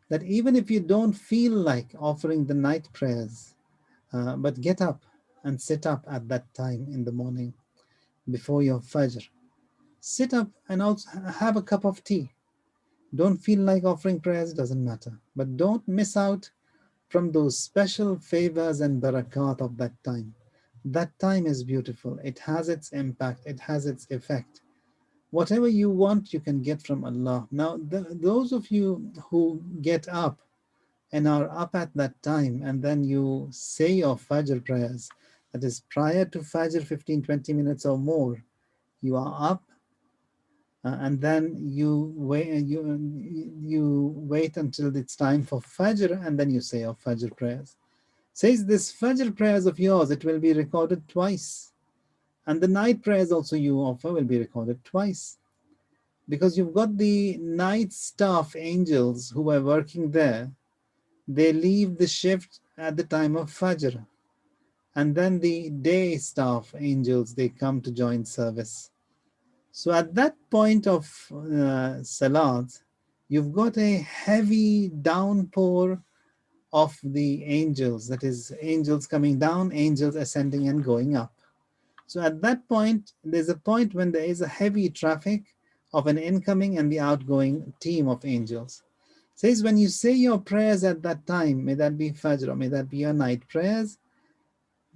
that even if you don't feel like offering the night prayers, but get up and sit up at that time in the morning before your Fajr. Sit up and also have a cup of tea. Don't feel like offering prayers, doesn't matter. But don't miss out from those special favors and barakat of that time. That time is beautiful. It has its impact. It has its effect. Whatever you want, you can get from Allah. Now, those of you who get up and are up at that time, and then you say your Fajr prayers, that is prior to Fajr 15, 20 minutes or more, you are up, and then you wait until it's time for Fajr, and then you say your Fajr prayers. Says this Fajr prayers of yours, it will be recorded twice. And the night prayers also you offer will be recorded twice. Because you've got the night staff angels who are working there. They leave the shift at the time of Fajr. And then the day staff angels, they come to join service. So at that point of Salat, you've got a heavy downpour of the angels, that is angels coming down, angels ascending and going up. So at that point, there's a point when there is a heavy traffic of an incoming and the outgoing team of angels. It says when you say your prayers at that time, may that be Fajr or may that be your night prayers,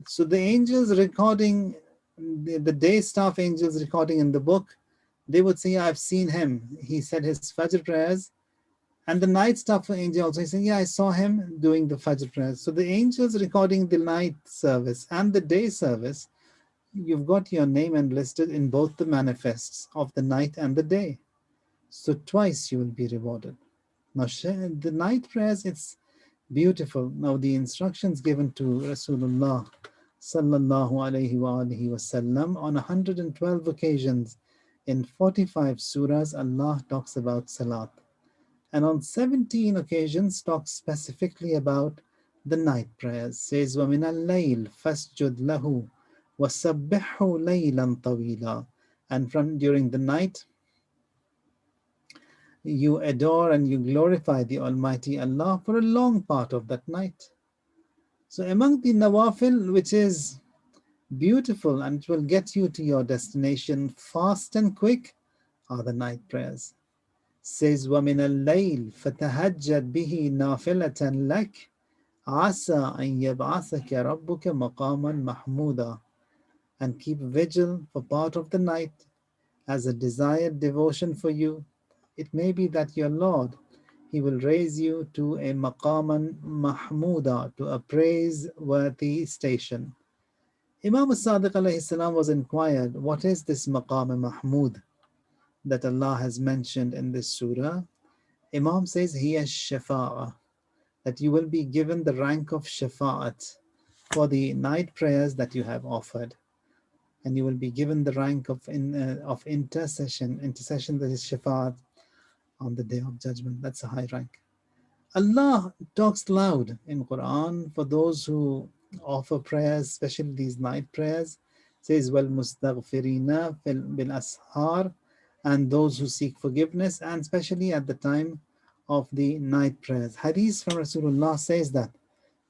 so the angels recording, the day staff angels recording in the book, they would say, I've seen him. He said his Fajr prayers. And the night staff angel also saying, yeah, I saw him doing the Fajr prayers. So the angels recording the night service and the day service, you've got your name enlisted in both the manifests of the night and the day. So twice you will be rewarded. Now the night prayers, it's beautiful. Now the instructions given to Rasulullah sallallahu alayhi wa alihi wasallam on 112 occasions in 45 surahs, Allah talks about Salat. And on 17 occasions talks specifically about the night prayers. Says وَمِنَ اللَّيْلِ فَاسْجُدْ لَهُ وَسَبِّحْهُ لَيْلًا طَوِيلًا. And from during the night, you adore and you glorify the Almighty Allah for a long part of that night. So among the nawafil, which is beautiful and it will get you to your destination fast and quick, are the night prayers. Says وَمِنَ اللَّيْلِ فَتَهَجَّدْ بِهِ نَافِلَةً لَكَ عَسَىٰ أَن يَبْعَثَكَ رَبُّكَ مَقَامًا مَحْمُودًا. And keep vigil for part of the night as a desired devotion for you. It may be that your Lord, He will raise you to a maqaman mahmuda, to a praiseworthy station. Imam Sadiq alayhi salam was inquired, what is this maqam mahmud that Allah has mentioned in this surah? Imam says, he is shafa'ah, that you will be given the rank of shafa'at for the night prayers that you have offered. And you will be given the rank of intercession that is shafa'at on the day of judgment. That's a high rank. Allah talks loud in Quran for those who offer prayers, especially these night prayers. Says, "Wal mustaghfirina bil ashar," and those who seek forgiveness, and especially at the time of the night prayers. Hadith from Rasulullah says that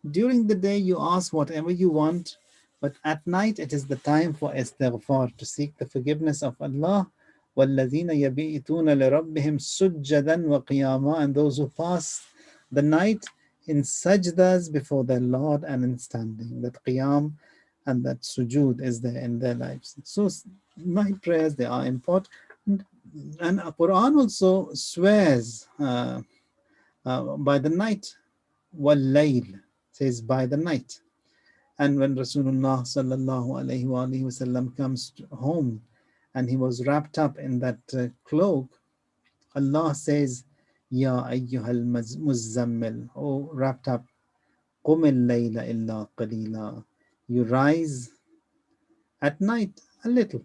during the day you ask whatever you want, but at night it is the time for istighfar, to seek the forgiveness of Allah. وَالَّذِينَ يَبِيتُونَ لِرَبِّهِمْ سُجَّدًا وَقِيَامًا, and those who pass the night in sajdas before their Lord and in standing. That qiyam and that sujood is there in their lives. So night prayers, they are important. And Quran also swears by the night. وَاللَّيْلِ says by the night. And when Rasulullah sallallahu alayhi wa sallam comes home and he was wrapped up in that cloak, Allah says, Ya ayyuhal muzzammil, oh wrapped up, qum al-layla illa qalila, you rise at night a little,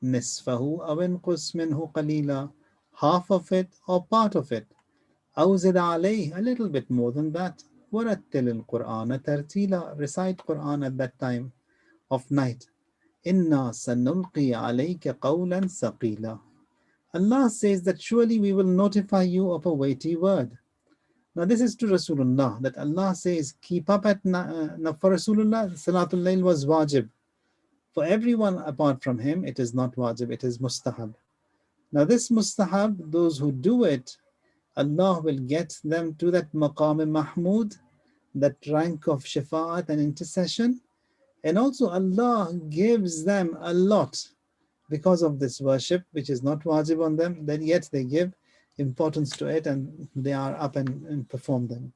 nisfahu aw inqus minhu qalila, half of it or part of it, aw zid alayh, a little bit more than that, warattil al-Qur'ana tartila, recite Qur'an at that time of night. Inna sanulqi alayka qawlan saqila. Allah says that surely we will notify you of a weighty word. Now this is to Rasulullah, that Allah says keep up at night. Now for Rasulullah, Salatul Layl was wajib. For everyone apart from him, it is not wajib, it is mustahab. Now this mustahab, those who do it, Allah will get them to that maqam mahmud, that rank of shafa'at and intercession. And also Allah gives them a lot because of this worship, which is not wajib on them, then yet they give importance to it and they are up and perform them.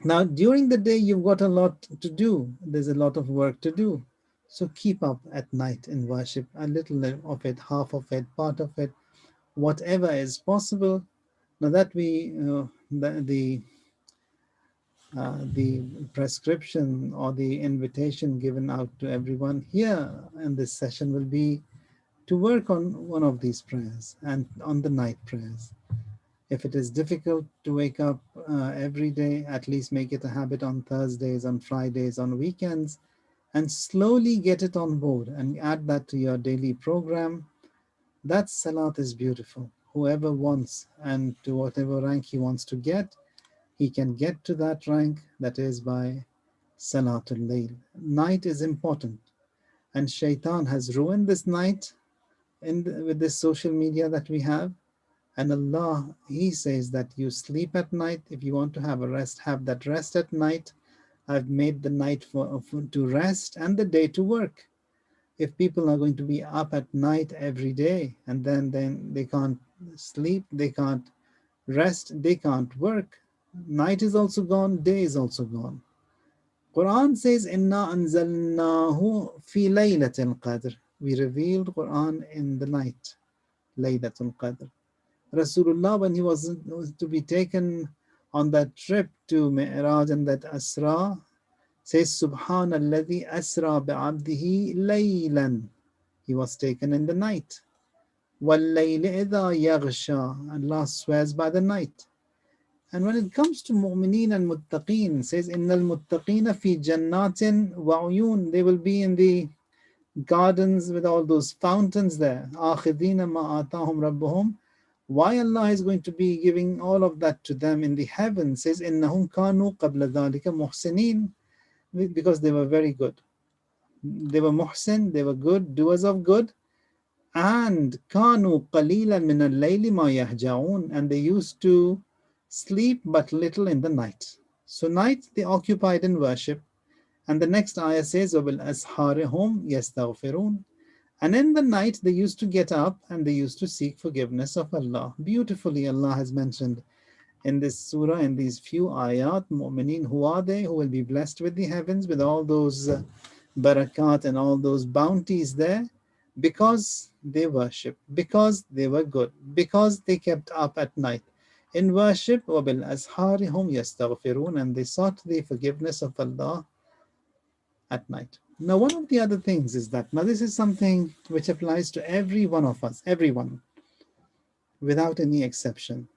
Now, during the day, you've got a lot to do. There's a lot of work to do. So keep up at night in worship, a little of it, half of it, part of it, whatever is possible. Now that the prescription or the invitation given out to everyone here in this session will be to work on one of these prayers and on the night prayers. If it is difficult to wake up every day, at least make it a habit on Thursdays, on Fridays, on weekends, and slowly get it on board and add that to your daily program. That Salat is beautiful. Whoever wants and to whatever rank he wants to get, he can get to that rank, that is by Salatul Layl. Night is important. And Shaitan has ruined this night with this social media that we have. And Allah, He says that you sleep at night. If you want to have a rest, have that rest at night. I've made the night to rest and the day to work. If people are going to be up at night every day and then they can't sleep, they can't rest, they can't work, night is also gone, day is also gone. Quran says, Inna anzalnahu fi laylatil qadr. We revealed Quran in the night, Laylatul Qadr. Rasulullah, when he was to be taken on that trip to Mi'raj and that Asra, says, Subhanalladhi asra bi'abdihi laylan. He was taken in the night. وَاللَّيْلِ إِذَا يَغْشَى. Allah swears by the night. And when it comes to mu'mineen and muttaqeen, it says, Innal muttaqeena fi jannatin wa uyun. They will be in the gardens with all those fountains there. Akhidina ma atahum rabbuhum. Why Allah is going to be giving all of that to them in the heavens? Says, Innahum kanu qabla dhalika muhsinin. Because they were very good. They were muhsin, they were good, doers of good. And kanu qalilan min al-layli ma yahja'un. And they used to sleep but little in the night. So night they occupied in worship. And the next ayah says, وَبِالْأَسْحَارِ هُمْ يَسْتَغْفِرُونَ. And in the night they used to get up and they used to seek forgiveness of Allah. Beautifully Allah has mentioned in this surah, in these few ayat, mu'mineen, who are they? Who will be blessed with the heavens, with all those barakat and all those bounties there, because they worship, because they were good, because they kept up at night in worship. وَبِالْأَسْحَارِ هُمْ يَسْتَغْفِرُونَ. And they sought the forgiveness of Allah at night. Now, one of the other things is that, now this is something which applies to every one of us, everyone, without any exception.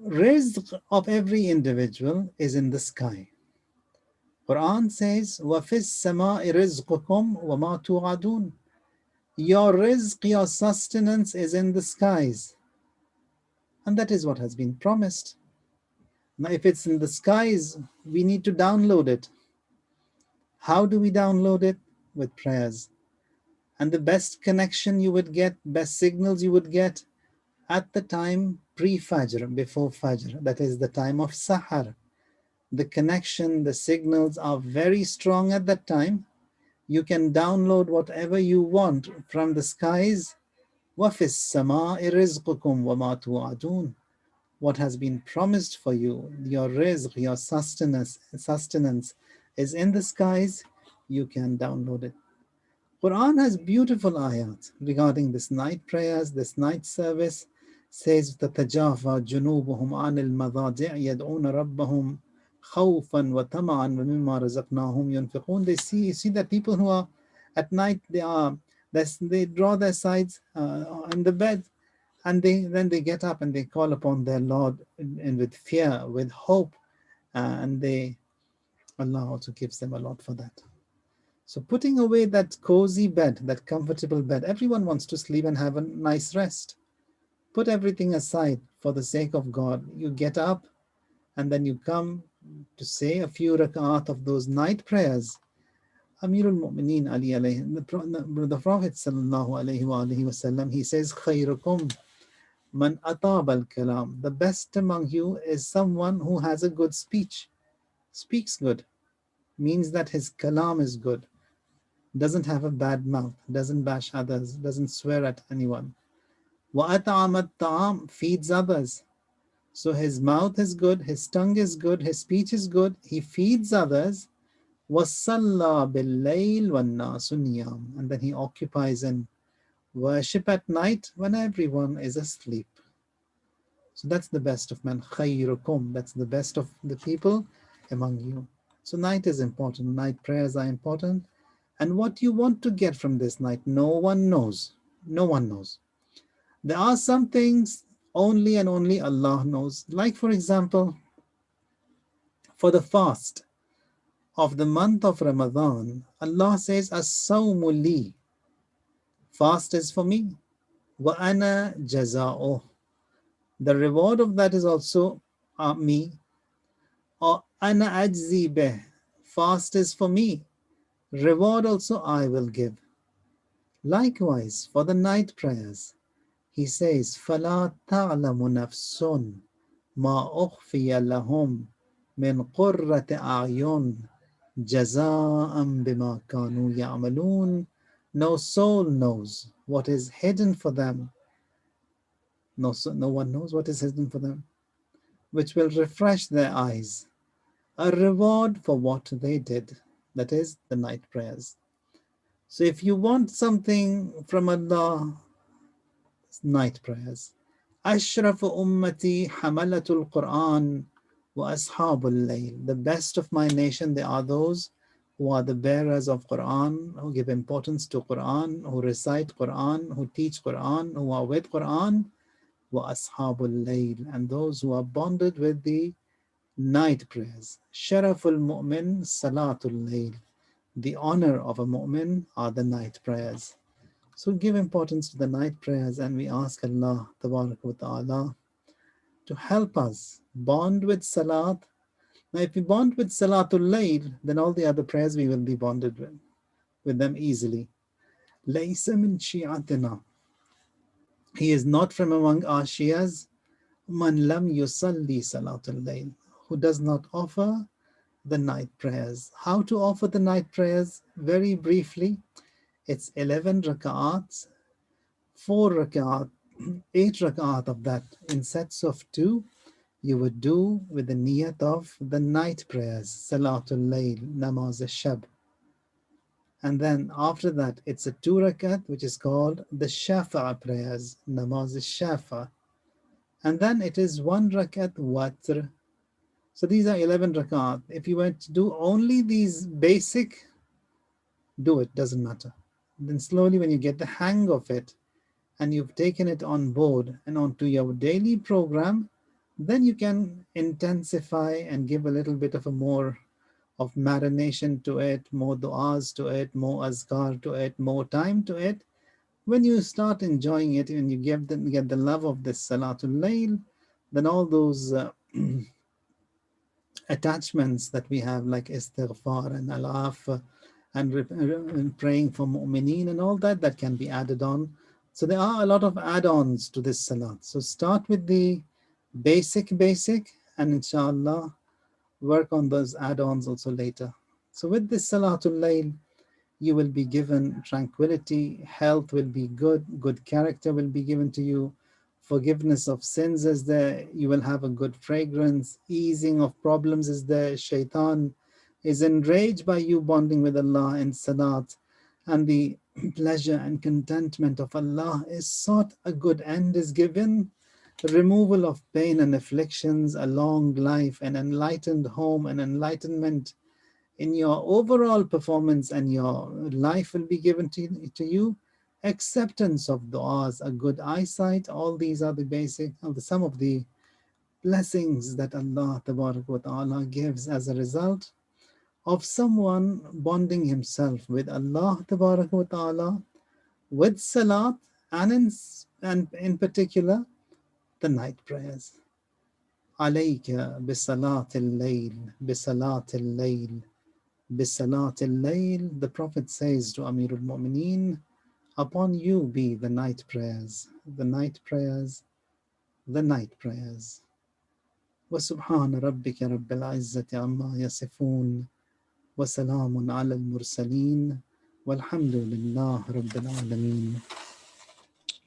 Rizq of every individual is in the sky. Quran says, وَفِي السَّمَاءِ رِزْقُكُمْ وَمَا تُوعَدُونَ. Your rizq, your sustenance is in the skies. And that is what has been promised. Now, if it's in the skies, we need to download it. How do we download it? With prayers. And the best connection you would get, best signals you would get at the time pre-Fajr, before Fajr, that is the time of Sahar. The connection, the signals are very strong at that time. You can download whatever you want from the skies. وَفِي السَّمَاءِ رِزْقُكُمْ وَمَا تُوعَدُونَ. What has been promised for you, your rizq, your sustenance is in the skies. You can download it. Quran has beautiful ayat regarding this night prayers, this night service. Says, تَتَجَافَى جُنُوبُهُمْ عَنِ الْمَضَاجِعِ يَدْعُونَ رَبَّهُمْ خَوْفًا وَطَمَعًا وَمِمَّا رَزَقْنَاهُمْ يُنْفِقُونَ. They see that people who are at night, they draw their sides on the bed, and then they get up and they call upon their Lord, and with fear, with hope, and Allah also gives them a lot for that. So putting away that cozy bed, that comfortable bed, everyone wants to sleep and have a nice rest. Put everything aside for the sake of God. You get up and then you come to say a few rak'at of those night prayers. Amirul Mu'mineen Ali alayhi, the Prophet sallallahu alayhi wa sallam, he says, khayrukum man atab al-kalam. The best among you is someone who has a good speech. Speaks good. Means that his kalam is good. Doesn't have a bad mouth. Doesn't bash others. Doesn't swear at anyone. وَأَطْعَمَ الطَّعَامَ, feeds others. So his mouth is good, his tongue is good, his speech is good, he feeds others. وَصَلَّى بِاللَّيْلِ وَالنَّاسُ نِيَامٌ. And then he occupies in worship at night when everyone is asleep. So that's the best of men. خَيْرُكُمْ. That's the best of the people among you. So night is important. Night prayers are important. And what you want to get from this night, no one knows. No one knows. There are some things only and only Allah knows. Like, for example, for the fast of the month of Ramadan, Allah says, As-sawmu li. Fast is for me. Wa ana jaza'uh. The reward of that is also me. Or ana ajzi bih. Fast is for me. Reward also I will give. Likewise, for the night prayers, he says, فَلَا تَعْلَمُ نَفْسٌ مَا أُخْفِيَ لَهُمْ مِنْ قُرَّةِ أَعْيُنٍ جَزَاءً بِمَا كَانُوا يَعْمَلُونَ. No soul knows what is hidden for them. No one knows what is hidden for them, which will refresh their eyes. A reward for what they did. That is the night prayers. So if you want something from Allah, night prayers. أشرف أمتي حملة القرآن وأصحاب الليل. The best of my nation, they are those who are the bearers of Quran, who give importance to Quran, who recite Quran, who teach Quran, who are with Quran. وَأَصْحَابُ اللَّيْلِ, and those who are bonded with the night prayers. Sharaful mu'min salatul layl. The honor of a mu'min are the night prayers. So give importance to the night prayers, and we ask Allah Tabarak wa Ta'ala to help us bond with salat. Now if we bond with salatul layl, then all the other prayers we will be bonded with them easily. Laysa min shi'atina. He is not from among our Shias. Man lam yusalli salatul layl, who does not offer the night prayers. How to offer the night prayers? Very briefly, it's 11 rak'ats, 4 rak'at, 8 rak'at of that in sets of 2. You would do with the niyat of the night prayers, salatul layl, namaz al-shab. And then after that, it's a 2 rakat, which is called the shafa prayers, namaz al-shafa. And then it is 1 rakat watr. So these are 11 rakat. If you were to do only these basic, do it, doesn't matter. Then slowly when you get the hang of it and you've taken it on board and onto your daily program, then you can intensify and give a little bit of a more of marination to it, more du'as to it, more azkar to it, more time to it. When you start enjoying it and you get the love of this salatul layl, then all those attachments that we have, like istighfar and alaf and praying for mu'mineen and all that, that can be added on. So there are a lot of add-ons to this salat. So start with the basic, and inshallah work on those add-ons also later. So with this salatul layl, you will be given tranquility, health will be good character will be given to you, forgiveness of sins is there, you will have a good fragrance, easing of problems is there, shaitan is enraged by you bonding with Allah in salat, and the pleasure and contentment of Allah is sought, a good end is given, removal of pain and afflictions, a long life, an enlightened home, and enlightenment in your overall performance, and your life will be given to you. Acceptance of du'as, a good eyesight, all these are the basic, some of the blessings that Allah Tabarak wa Ta'ala gives as a result of someone bonding himself with Allah Tabarak wa Ta'ala, with salat, and in particular, the night prayers. Alayka bisalatil layl, bisalatil layl. Bisalatil layl, the Prophet says to Amirul Mu'mineen, upon you be the night prayers, the night prayers, the night prayers. وسبحان ربك رب العزة عما يصفون وسلام على المرسلين والحمد لله رب العالمين.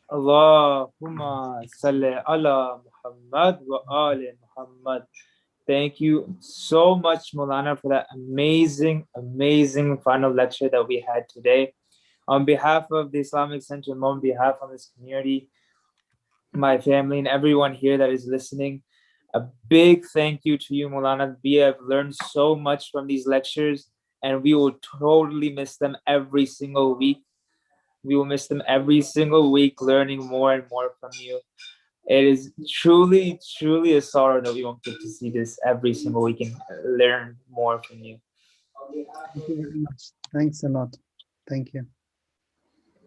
Allahumma salli ala Muhammad wa ali Muhammad. Thank you so much, Maulana, for that amazing final lecture that we had today. On behalf of the Islamic Center, on behalf of this community, my family, and everyone here that is listening, a big thank you to you, Maulana. We have learned so much from these lectures, and we will totally miss them every single week. We will miss them every single week, learning more and more from you. It is truly a sorrow that we won't get to see this every single week and learn more from you. Thank you very much. Thanks a lot. Thank you.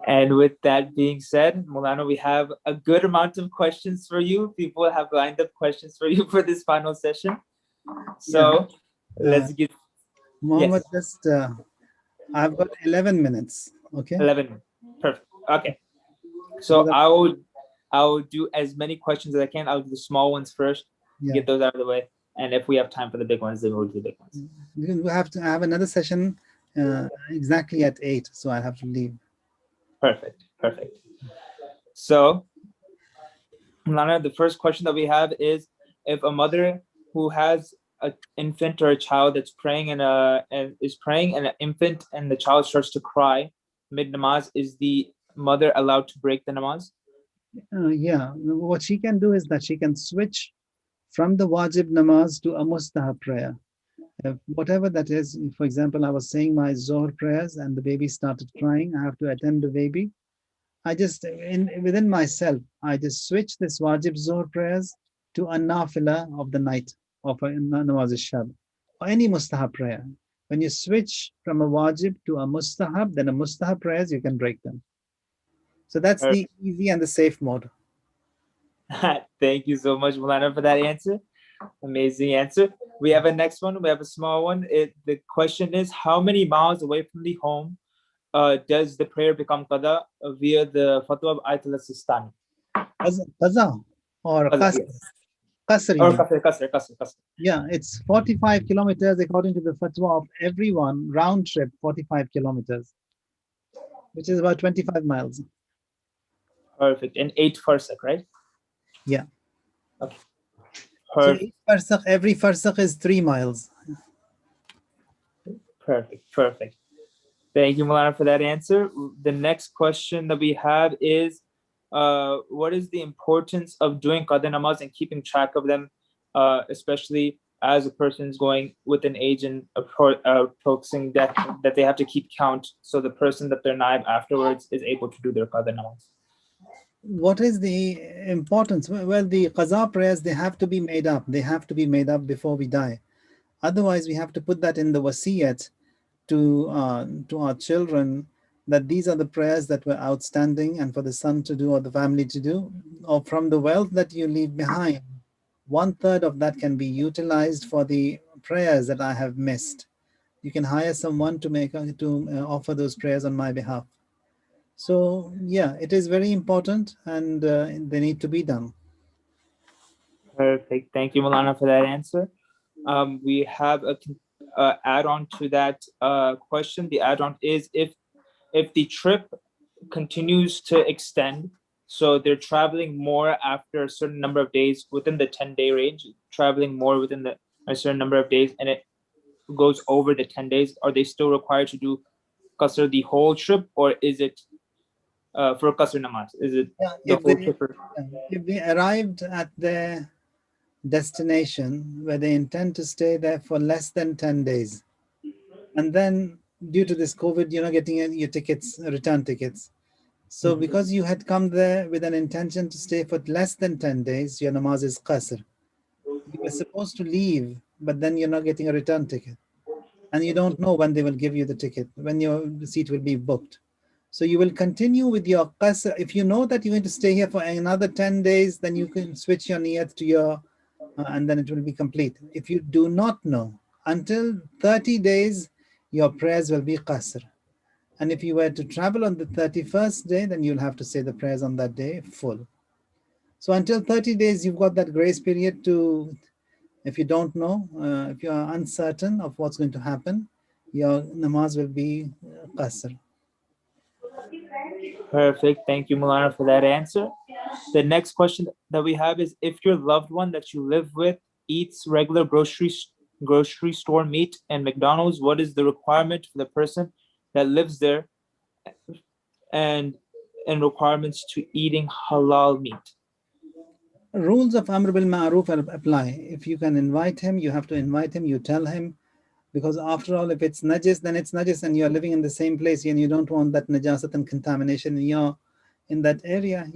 And with that being said, Maulana, we have a good amount of questions for you. People have lined up questions for you for this final session. So let's get... Mohammed, just, I've got 11 minutes, okay? 11, perfect, okay. So I will do as many questions as I can. I'll do the small ones first, get those out of the way. And if we have time for the big ones, then we'll do the big ones. We have to have another session exactly at 8, so I have to leave. Perfect. So, Maulana, the first question that we have is, if a mother who has an infant or a child that's praying and an infant and the child starts to cry mid namaz, is the mother allowed to break the namaz? What she can do is that she can switch from the wajib namaz to a mustahab prayer. Whatever that is, for example, I was saying my Zohar prayers and the baby started crying, I have to attend the baby. I just, within myself, I just switch this wajib zuhr prayers to a nafila of the night, of a namaz al-shab, or any mustahab prayer. When you switch from a wajib to a mustahab, then a mustahab prayers, you can break them. So that's the easy and the safe mode. Thank you so much, Maulana, for that answer. Amazing answer. We have a next one. We have a small one. The question is, how many miles away from the home does the prayer become qada via the fatwa of Ayatul Sistani? Qaza or Qada, qasr? yes. Qasr, you Or mean? qasr. Yeah, it's 45 kilometers according to the fatwa of everyone, round trip 45 kilometers, which is about 25 miles. Perfect. And 8 farsakh, right? Yeah. Okay. So Perfect. each farsakh, every farsakh is 3 miles. Perfect. Thank you, Maulana, for that answer. The next question that we have is, what is the importance of doing qada namaz and keeping track of them, especially as a person is going with an age and approaching death, that they have to keep count so the person that they're naib afterwards is able to do their qada namaz? What is the importance? Well, the qaza prayers, they have to be made up. They have to be made up before we die. Otherwise, we have to put that in the wasiyat to our children, that these are the prayers that were outstanding and for the son to do or the family to do, or from the wealth that you leave behind, 1/3 of that can be utilized for the prayers that I have missed. You can hire someone to offer those prayers on my behalf. So yeah, it is very important, and they need to be done. Perfect. Thank you, Maulana, for that answer. We have a add-on to that question. The add-on is, if the trip continues to extend, so they're traveling more after a certain number of days within the 10-day range, traveling more within a certain number of days, and it goes over the 10 days, are they still required to do qasr the whole trip, or is it for qasr namaz? Is it Yeah, the whole trip? if they arrived at their destination where they intend to stay there for less than 10 days, and then due to this COVID, you're not getting your tickets, return tickets. So because you had come there with an intention to stay for less than 10 days, your namaz is qasr. You were supposed to leave, but then you're not getting a return ticket. And you don't know when they will give you the ticket, when your seat will be booked. So you will continue with your qasr. If you know that you're going to stay here for another 10 days, then you can switch your niyat to your, and then it will be complete. If you do not know, until 30 days, your prayers will be qasr. And if you were to travel on the 31st day, then you'll have to say the prayers on that day full. So until 30 days, you've got that grace period to, if you don't know, if you are uncertain of what's going to happen, your namaz will be qasr. Perfect. Thank you, Maulana, for that answer. The next question that we have is, if your loved one that you live with eats regular grocery store meat and McDonald's, what is the requirement for the person that lives there, and requirements to eating halal meat? Rules of Amr bil Ma'ruf apply. If you can invite him, you have to invite him, you tell him, because after all, if it's najis, then it's najis, and you're living in the same place, and you don't want that najasat and contamination in that area.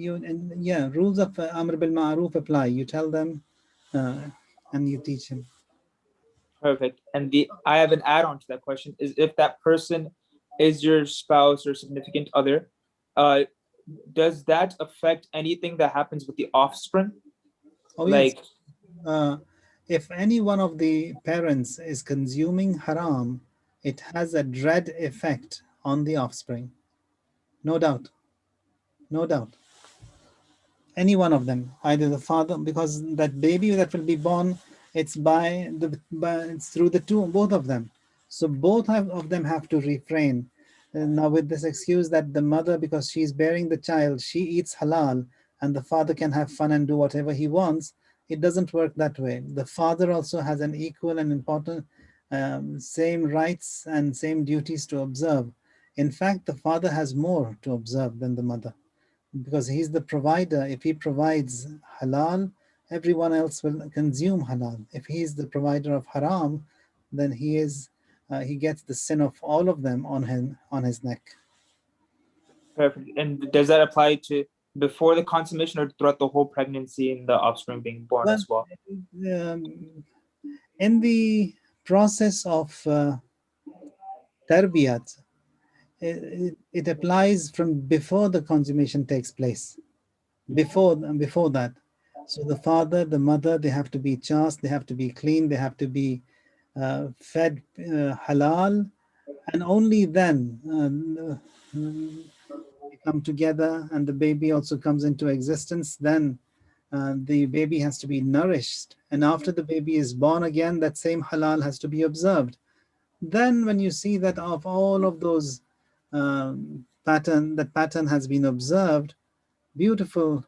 Rules of Amr bil Ma'ruf apply. You tell them, and you teach him. Perfect. And I have an add-on to that question, is if that person is your spouse or significant other, does that affect anything that happens with the offspring? Oh yes. If any one of the parents is consuming haram, it has a dread effect on the offspring. No doubt. Any one of them, either the father, because that baby that will be born, it's it's through both of them. So both of them have to refrain. Now with this excuse that the mother, because she's bearing the child, she eats halal, and the father can have fun and do whatever he wants, it doesn't work that way. The father also has an equal and important same rights and same duties to observe. In fact, the father has more to observe than the mother, because he's the provider. If he provides halal, everyone else will consume halal. If he's the provider of haram, then he gets the sin of all of them on his neck. Perfect. And does that apply to before the consummation or throughout the whole pregnancy and the offspring being born as well? In the process of tarbiyat, it applies from before the consummation takes place. Before that, so the father, the mother, they have to be chaste, they have to be clean, they have to be fed halal, and only then they come together and the baby also comes into existence. Then the baby has to be nourished, and after the baby is born again, that same halal has to be observed. Then when you see that of all of those that pattern has been observed, beautiful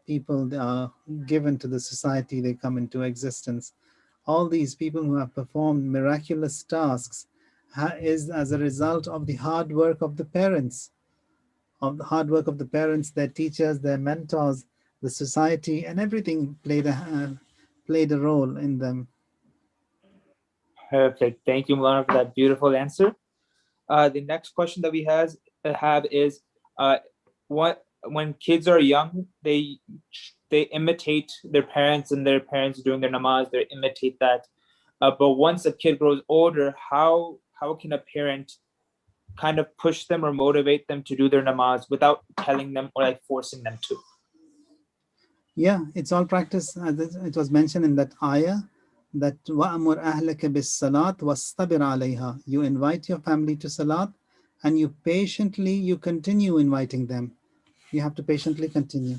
people they are given to the society, they come into existence. All these people who have performed miraculous tasks is as a result of the hard work of the parents, their teachers, their mentors, the society, and everything played a role in them. Perfect. Thank you, Maulana, for that beautiful answer. The next question that we have is when kids are young, they imitate their parents, and their parents doing their namaz, they imitate that. But once a kid grows older, how can a parent kind of push them or motivate them to do their namaz without telling them or like forcing them to? Yeah, it's all practice. It was mentioned in that ayah that وَأَمُرْ أَهْلَكَ بِالصَّلَاةِ وَاسْتَبِرْ عَلَيْهَا. You invite your family to salat and you continue inviting them. You have to patiently continue.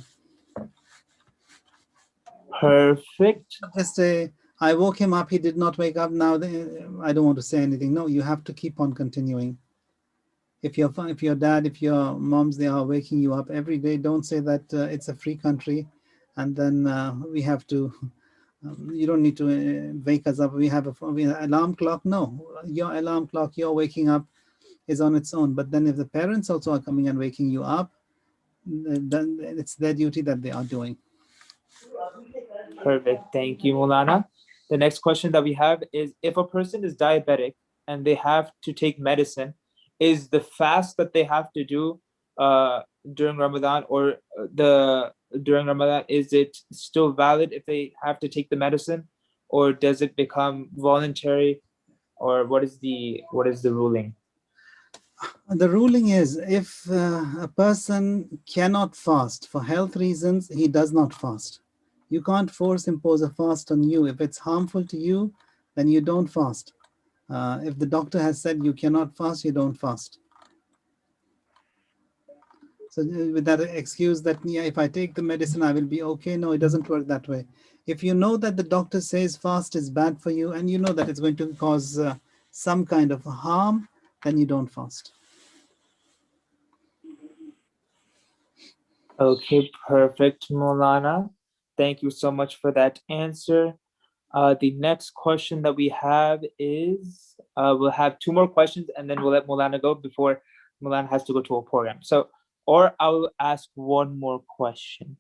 Perfect. Just I woke him up, he did not wake up, now I don't want to say anything. No, you have to keep on continuing. If your dad, if your moms, they are waking you up every day, don't say that it's a free country and then we have to you don't need to wake us up. We have an alarm clock. No, your alarm clock, your waking up is on its own. But then if the parents also are coming and waking you up, then it's their duty that they are doing. Perfect. Thank you, Maulana. The next question that we have is, if a person is diabetic and they have to take medicine, is the fast that they have to do during Ramadan or during Ramadan, is it still valid if they have to take the medicine, or does it become voluntary, or what is the ruling? The ruling is, if a person cannot fast for health reasons, he does not fast. You can't impose a fast on you. If it's harmful to you, then you don't fast. If the doctor has said you cannot fast, you don't fast. So with that excuse that, yeah, if I take the medicine, I will be okay. No, it doesn't work that way. If you know that the doctor says fast is bad for you and you know that it's going to cause some kind of harm, then you don't fast. Okay, perfect, Maulana. Thank you so much for that answer. The next question that we have is, we'll have two more questions and then we'll let Maulana go before Maulana has to go to a program. So, or I'll ask one more question.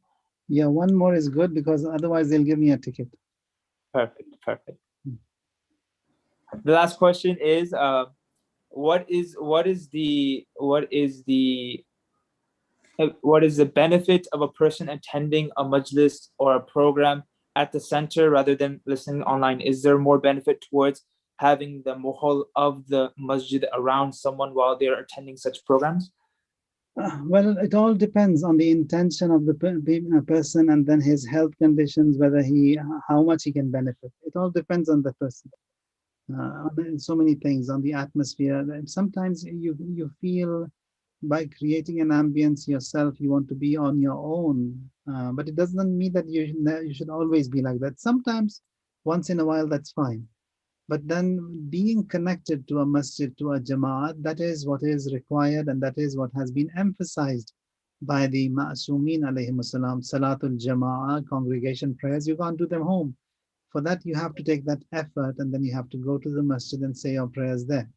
Yeah, one more is good because otherwise they'll give me a ticket. Perfect. The last question is, what is the benefit of a person attending a majlis or a program at the center rather than listening online? Is there more benefit towards having the muhal of the masjid around someone while they're attending such programs? Well, it all depends on the intention of the person and then his health conditions, how much he can benefit. It all depends on the person. So many things, on the atmosphere. Sometimes you feel by creating an ambience yourself, you want to be on your own. But it doesn't mean that you should always be like that. Sometimes, once in a while, that's fine. But then being connected to a masjid, to a jama'at, that is what is required, and that is what has been emphasized by the Ma'asumeen alayhim salam. Salatul Jama'ah, congregation prayers, you can't do them home. For that, you have to take that effort, and then you have to go to the masjid and say your prayers there.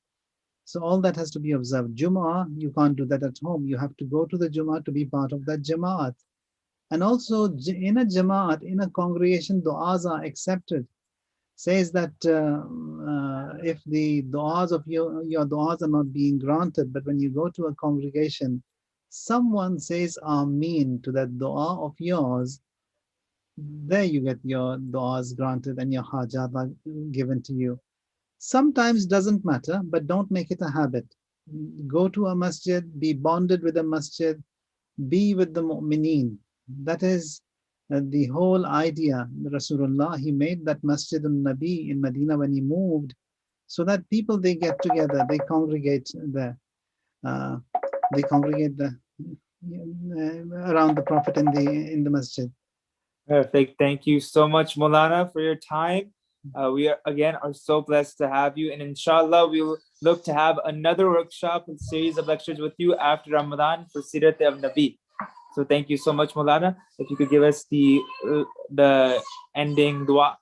So all that has to be observed. Jum'ah, you can't do that at home. You have to go to the Jum'ah to be part of that jama'at. And also in a jama'at, in a congregation, du'as are accepted. Says that if the du'as of your du'as are not being granted, but when you go to a congregation, someone says Ameen to that dua of yours, there you get your duas granted and your hajat are given to you. Sometimes doesn't matter, but don't make it a habit. Go to a masjid, be bonded with a masjid, be with the mu'mineen. That is the whole idea. Rasulullah, he made that Masjid al-Nabi in Medina when he moved, so that people, they get together, they congregate there. They congregate around the Prophet in the masjid. Perfect. Thank you so much, Maulana, for your time. We are so blessed to have you, and inshallah, we'll look to have another workshop and series of lectures with you after Ramadan for Sirat of Nabi. So thank you so much, Maulana. If you could give us the ending dua.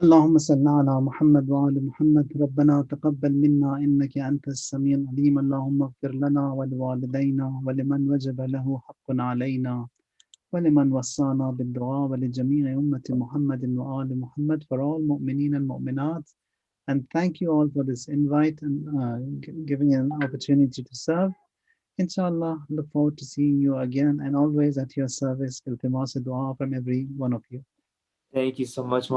اللهم صل على محمد وآل محمد ربنا تقبل منا إنك أنت السميع العليم اللهم اغفر لنا ولوالدينا ولمن وجب له حق علينا ولمن وصانا بالدعاء ولجميع أمة محمد وآل محمد, for all mu'mineen and mu'minat. And thank you all for this invite and giving an opportunity to serve. Inshallah, look forward to seeing you again, and always at your service. Iltimas dua from every one of you. Thank you so much,